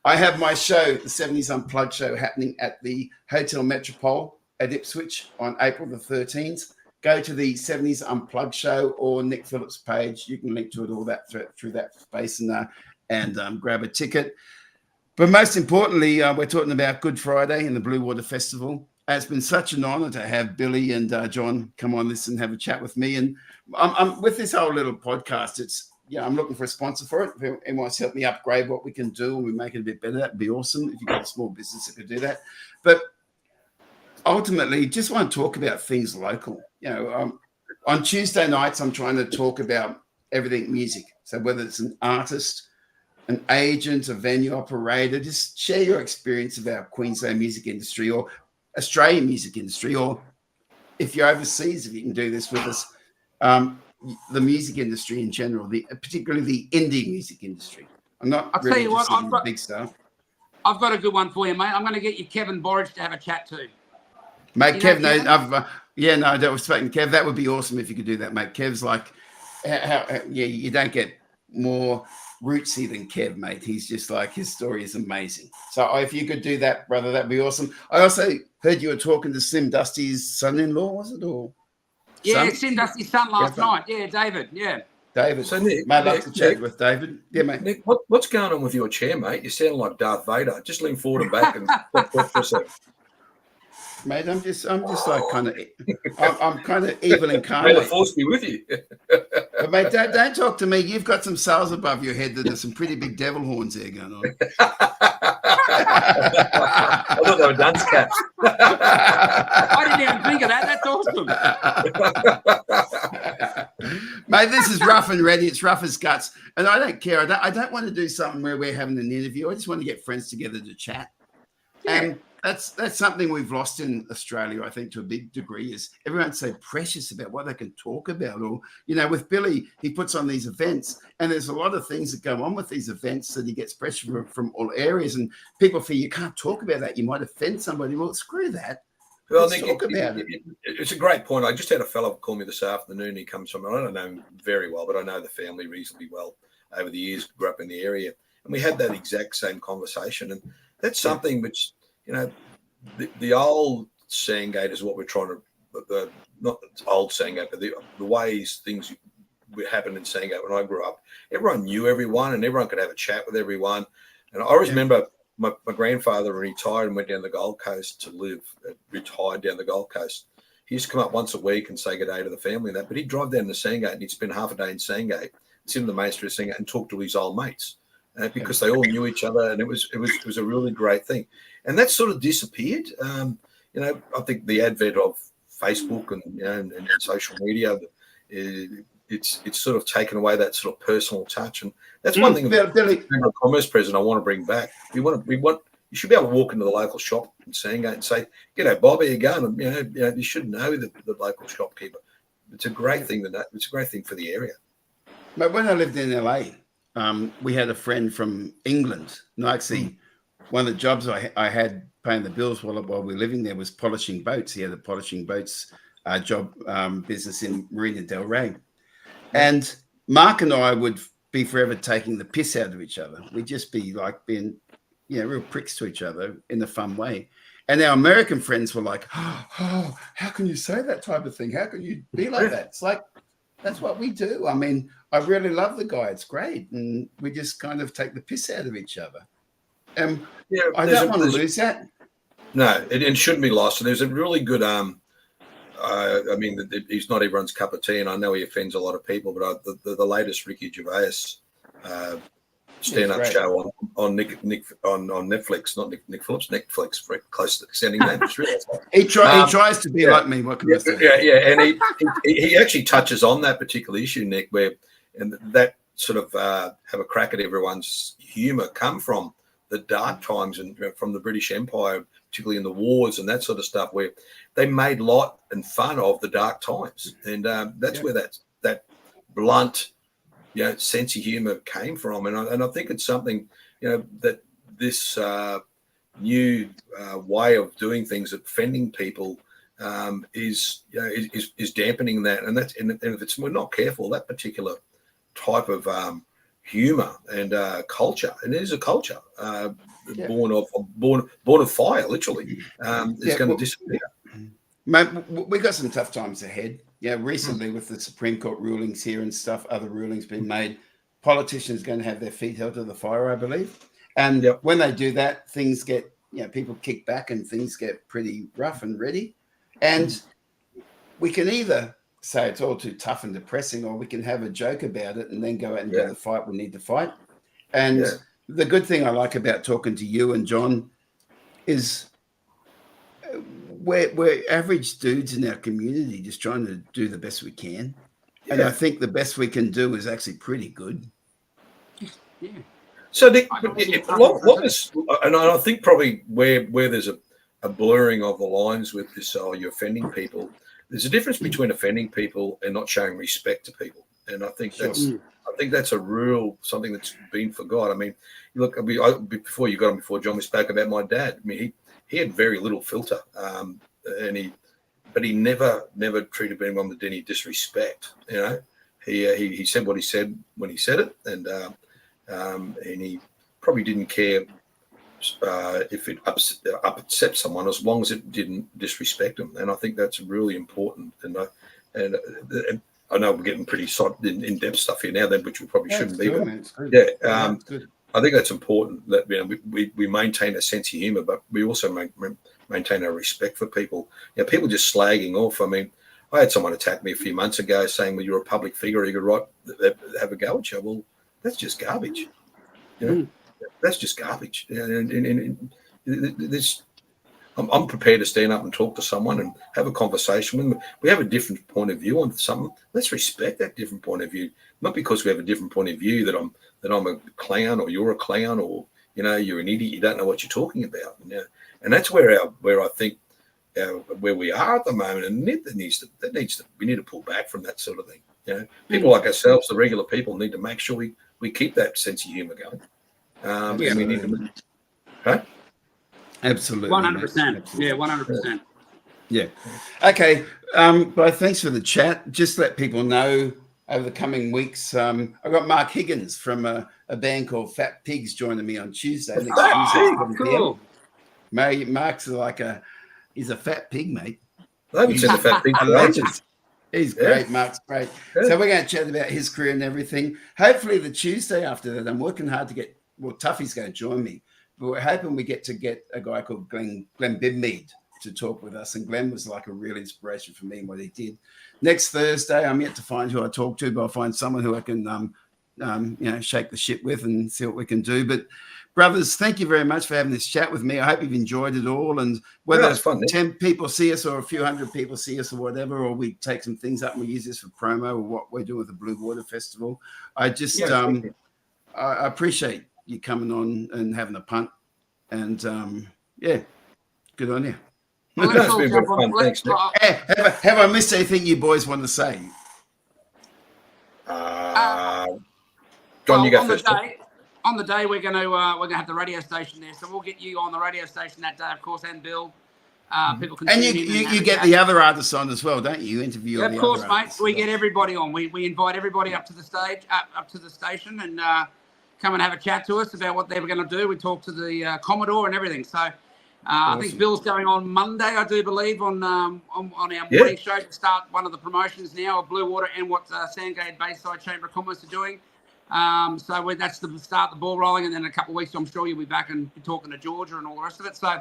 I have my show, the 70s Unplugged show, happening at the Hotel Metropole at Ipswich on April the 13th. Go to the 70s Unplugged show or Nick Phillips' page. You can link to it all that through that space and grab a ticket. But most importantly, we're talking about Good Friday and the Bluewater Festival. It's been such an honor to have Billy and John come on this and have a chat with me. And I'm with this whole little podcast. I'm looking for a sponsor for it. If anyone wants to help me upgrade what we can do and we make it a bit better, that'd be awesome. If you've got a small business that could do that. But ultimately, just want to talk about things local. On Tuesday nights, I'm trying to talk about everything music. So whether it's an artist, an agent, a venue operator, just share your experience of our Queensland music industry or Australian music industry, or if you're overseas, if you can do this with us, the music industry in general, particularly the indie music industry. I'll tell you what, I've got big stuff. I've got a good one for you, mate. I'm going to get you Kevin Borridge to have a chat too. Mate, Kev, I was expecting Kev. That would be awesome if you could do that, mate. Kev's like, you don't get more rootsy than Kev, mate. He's just like, his story is amazing. So if you could do that, brother, that'd be awesome. I also heard you were talking to Slim Dusty's son-in-law, was it? Or Slim Dusty's son last night. Yeah, David. Yeah. David. So Nick, mate, I'd love to chat with David. Yeah, mate. Nick, what's going on with your chair, mate? You sound like Darth Vader. Just lean forward and back and talk for a second. Mate, I'm just like I'm kind of evil incarnate. May the force be with you. But mate, don't talk to me. You've got some cells above your head that are some pretty big devil horns there going on. I thought they were dunce caps. I didn't even think of that. That's awesome. Mate, this is rough and ready. It's rough as guts. And I don't care. I don't want to do something where we're having an interview. I just want to get friends together to chat. Yeah. And that's something we've lost in Australia, I think, to a big degree, is everyone's so precious about what they can talk about. Or, with Billy, he puts on these events, and there's a lot of things that go on with these events that he gets pressure from all areas, and people feel you can't talk about that. You might offend somebody. Well, screw that. Well, Let's talk about it. It's a great point. I just had a fellow call me this afternoon. He comes from, I don't know him very well, but I know the family reasonably well over the years, grew up in the area. And we had that exact same conversation. And that's something which, the old Sandgate is what we're trying to, not the old Sandgate, but the ways things happened in Sandgate when I grew up. Everyone knew everyone and everyone could have a chat with everyone. And I always remember my grandfather retired and went down the Gold Coast to live, retired down the Gold Coast. He used to come up once a week and say good day to the family and that, but he'd drive down to Sandgate and he'd spend half a day in Sandgate, sit in the main street of Sandgate and talk to his old mates because they all knew each other, and it was a really great thing. And that sort of disappeared. I think the advent of Facebook and social media, it's sort of taken away that sort of personal touch, and that's one thing. Billy, the Commerce President, I want to bring back. We want you should be able to walk into the local shop in Sandgate and say, "G'day, Bob, how you going?" And, you should know the local shopkeeper. It's a great thing it's a great thing for the area. But when I lived in LA, we had a friend from England. And actually, one of the jobs I had paying the bills while we were living there was polishing boats. He had a polishing boats job business in Marina del Rey. And Mark and I would be forever taking the piss out of each other. We'd just be like being, real pricks to each other in a fun way. And our American friends were like, oh, how can you say that type of thing? How can you be like that? It's like, that's what we do. I mean, I really love the guy. It's great. And we just kind of take the piss out of each other. I don't want to lose that. No, it shouldn't be lost. And there's a really good, he's not everyone's cup of tea, and I know he offends a lot of people, but the latest Ricky Gervais stand-up show on Netflix, not Nick Phillips, Netflix, very close to the extending name. He tries to be like me. What can I say? Yeah, and he actually touches on that particular issue, Nick, and that sort of have a crack at everyone's humour come from the dark times and from the British Empire, particularly in the wars and that sort of stuff, where they made light and fun of the dark times, and that's where that blunt, sense of humour came from, and I think it's something that this new way of doing things, offending people, is dampening that, and if we're not careful, that particular type of humour and culture, and it is a culture born of fire, literally, is going to disappear. Mate, we got some tough times ahead. Recently with the Supreme Court rulings here and stuff, other rulings being made, politicians are going to have their feet held to the fire, I believe. And when they do that, things get, people kick back and things get pretty rough and ready. And we can either say it's all too tough and depressing, or we can have a joke about it and then go out and do the fight we need to fight. And the good thing I like about talking to you and John is we're average dudes in our community just trying to do the best we can. And I think the best we can do is actually pretty good. Yeah. So Nick, what was, and I think probably where there's a blurring of the lines with this, you're offending people. There's a difference between offending people and not showing respect to people, and I think that's a real something that's been forgot. I mean, look, before you got on, before John, we spoke about my dad. I mean, he had very little filter, but he never treated anyone with any disrespect. He said what he said when he said it, and he probably didn't care if it upset someone, as long as it didn't disrespect them. And I think that's really important. And I know we're getting pretty in-depth stuff here now, which we probably shouldn't be. I think that's important that we maintain a sense of humour, but we also maintain a respect for people. People just slagging off. I mean, I had someone attack me a few months ago saying, "Well, you're a public figure, you could have a go at you." Well, that's just garbage. That's just garbage. And I'm prepared to stand up and talk to someone and have a conversation with them. We have a different point of view on something. Let's respect that different point of view. Not because we have a different point of view that I'm a clown or you're a clown or you're an idiot. You don't know what you're talking about. and that's where I think where we are at the moment, and we need to pull back from that sort of thing. You know, people like ourselves, the regular people, need to make sure we keep that sense of humour going. And we need to, huh? Absolutely, 100%. Yeah, 100%. Yeah. Okay. But thanks for the chat. Just let people know over the coming weeks. I've got Mark Higgins from a band called Fat Pigs joining me on Tuesday. Next Tuesday, 7 cool. PM. Mark's he's a fat pig, mate. I haven't seen the Fat Pig. He's great. Mark's great. Yeah. So we're going to chat about his career and everything. Hopefully the Tuesday after that, I'm working hard to get, Tuffy's going to join me, but we're hoping we get a guy called Glenn Bidmead to talk with us. And Glenn was like a real inspiration for me in what he did. Next Thursday, I'm yet to find who I talk to, but I'll find someone who I can, shake the shit with and see what we can do. But brothers, thank you very much for having this chat with me. I hope you've enjoyed it all. And whether fun, 10 people see us or a few hundred people see us or whatever, or we take some things up and we use this for promo or what we're doing with the Bluewater Festival, I just I appreciate you coming on and having a punt. And good on you. Well, Thanks, Nick. Have I missed anything you boys want to say? John, you go first. On the day we're gonna have the radio station there, so we'll get you on the radio station that day, of course, and Bill. People can and you get the other artists on as well, don't you? Interview all the other artists. Of course, mate. We get everybody on. We invite everybody up to the stage, up to the station, and come and have a chat to us about what they were going to do. We talk to the Commodore and everything. So awesome. I think Bill's going on Monday, I do believe, on our morning show to start one of the promotions now of Bluewater and what Sandgate Bayside Chamber of Commerce are doing. So that's the start the ball rolling, and then in a couple of weeks I'm sure you'll be back and be talking to Georgia and all the rest of it. So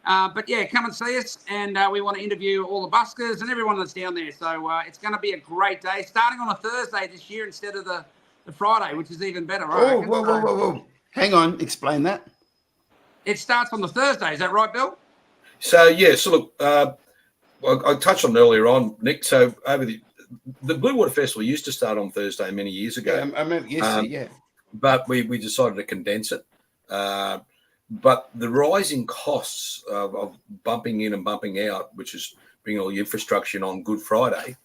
but yeah, come and see us, and we want to interview all the buskers and everyone that's down there. So it's going to be a great day, starting on a Thursday this year instead of the Friday, which is even better. Whoa. Hang on, explain that. It starts on the Thursday, is that right, Bill? So look, I touched on earlier on, Nick. So over the Bluewater Festival used to start on Thursday many years ago. Yeah, I remember. Yes, But we decided to condense it. But the rising costs of bumping in and bumping out, which is bringing all the infrastructure in on Good Friday,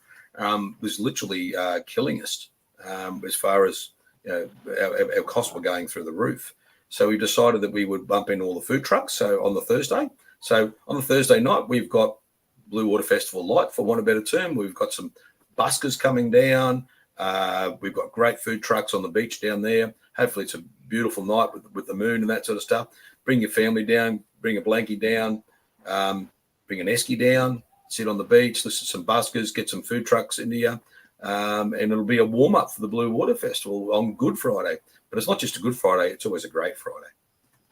was literally killing us as far as our costs were going through the roof. So we decided that we would bump in all the food trucks. So on the Thursday, night, we've got Bluewater Festival Light, for want of a better term. We've got some buskers coming down. We've got great food trucks on the beach down there. Hopefully it's a beautiful night with the moon and that sort of stuff. Bring your family down, bring a blankie down, bring an esky down, sit on the beach, listen to some buskers, get some food trucks into you. And it'll be a warm-up for the Bluewater Festival on Good Friday. But it's not just a Good Friday, it's always a great Friday.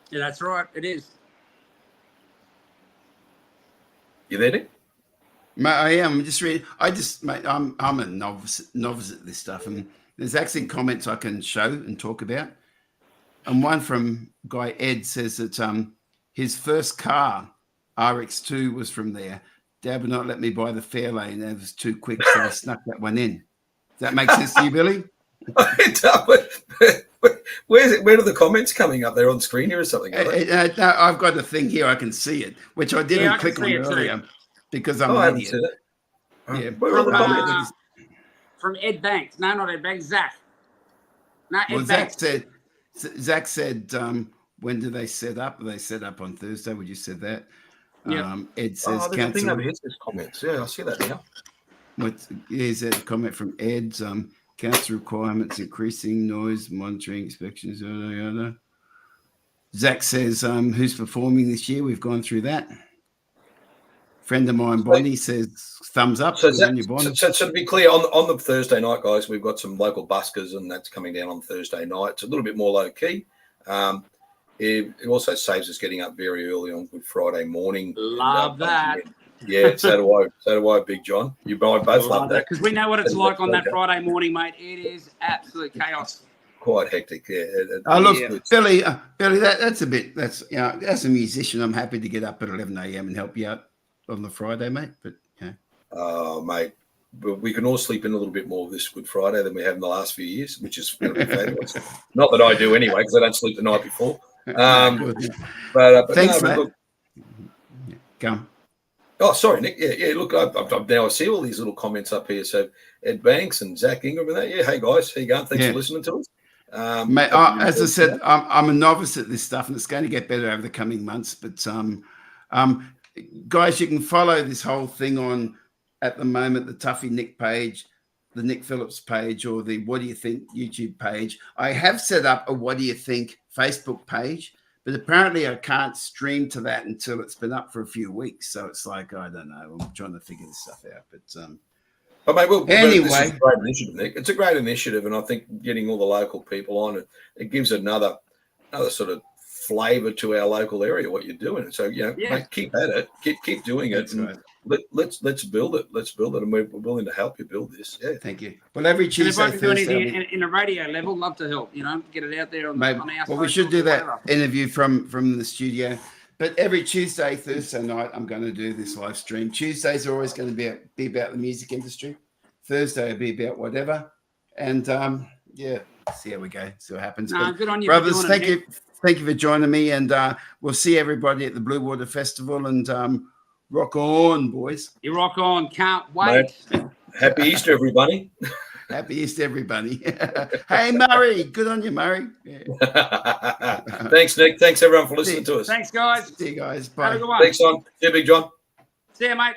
Yeah, that's right. It is. You there, Nick? Mate, I am. Mate, I'm a novice at this stuff. And there's actually comments I can show and talk about. And one from guy Ed says that his first car, RX2, was from there. Dad would not let me buy the Fairlane. It was too quick, so I snuck that one in. Does that make sense to you, Billy? Where are the comments coming up there on screen here or something? No, I've got a thing here. I can see it, which I didn't click on earlier because I'm an idiot. Yeah, where are the comments? From Ed Banks. No, not Ed Banks. Zach. No, Ed Banks. Zach said, when do they set up? They set up on Thursday. Would you said that? Yeah. Ed says, there's a thing over here that says comments. Yeah, I see that now. Here's a comment from Ed. Council requirements increasing, noise, monitoring, inspections, yada, yada. Zach says, who's performing this year? We've gone through that. Friend of mine, Bonnie, says, thumbs up. So to be clear, on the Thursday night, guys, we've got some local buskers, and that's coming down on Thursday night. It's a little bit more low-key. It also saves us getting up very early on Good Friday morning. Love that. Yeah, so do I, Big John. You both love that. Because we know what it's like on that Friday morning, mate. It is absolute chaos. Quite hectic, yeah. Billy, that's a bit. That's as a musician, I'm happy to get up at 11 a.m. and help you out on the Friday, mate. But oh, mate, but we can all sleep in a little bit more this Good Friday than we have in the last few years, which is going to be fabulous. Not that I do anyway, because I don't sleep the night before. But thanks, mate. Come. Oh, sorry, Nick. Yeah. Look, now I see all these little comments up here. So Ed Banks and Zach Ingram and that. Yeah. Hey guys, how you going? Thanks for listening to us. Mate, as I said, I'm a novice at this stuff, and it's going to get better over the coming months. But guys, you can follow this whole thing on at the moment the Tuffy Nick page, the Nick Phillips page, or the What Do You Think YouTube page. I have set up a What Do You Think Facebook page, but apparently I can't stream to that until it's been up for a few weeks. So it's like, I don't know. I'm trying to figure this stuff out. But mate, anyway, this is a great initiative, Nick. It's a great initiative, and I think getting all the local people on it gives another sort of flavour to our local area. What you're doing, so mate, keep at it, keep doing it. And let's build it. Let's build it, and we're willing to help you build this. Yeah, thank you. Well, every Tuesday, and if I can do anything in a radio level, love to help. Get it out there on our. Well, we should do that interview from the studio. But every Tuesday, Thursday night, I'm going to do this live stream. Tuesdays are always going to be about the music industry. Thursday will be about whatever. And see how we go. See what happens. Good on you, brothers. Thank you for joining me. And we'll see everybody at the Bluewater Festival. And rock on, boys. You rock on. Can't wait. Mate, happy Easter, everybody. Happy Easter, everybody. Hey, Murray. Good on you, Murray. Yeah. Thanks, Nick. Thanks, everyone, for listening to us. Thanks, guys. See you guys. Bye. Have a good one. Thanks, John. See you, Big John. See you, mate.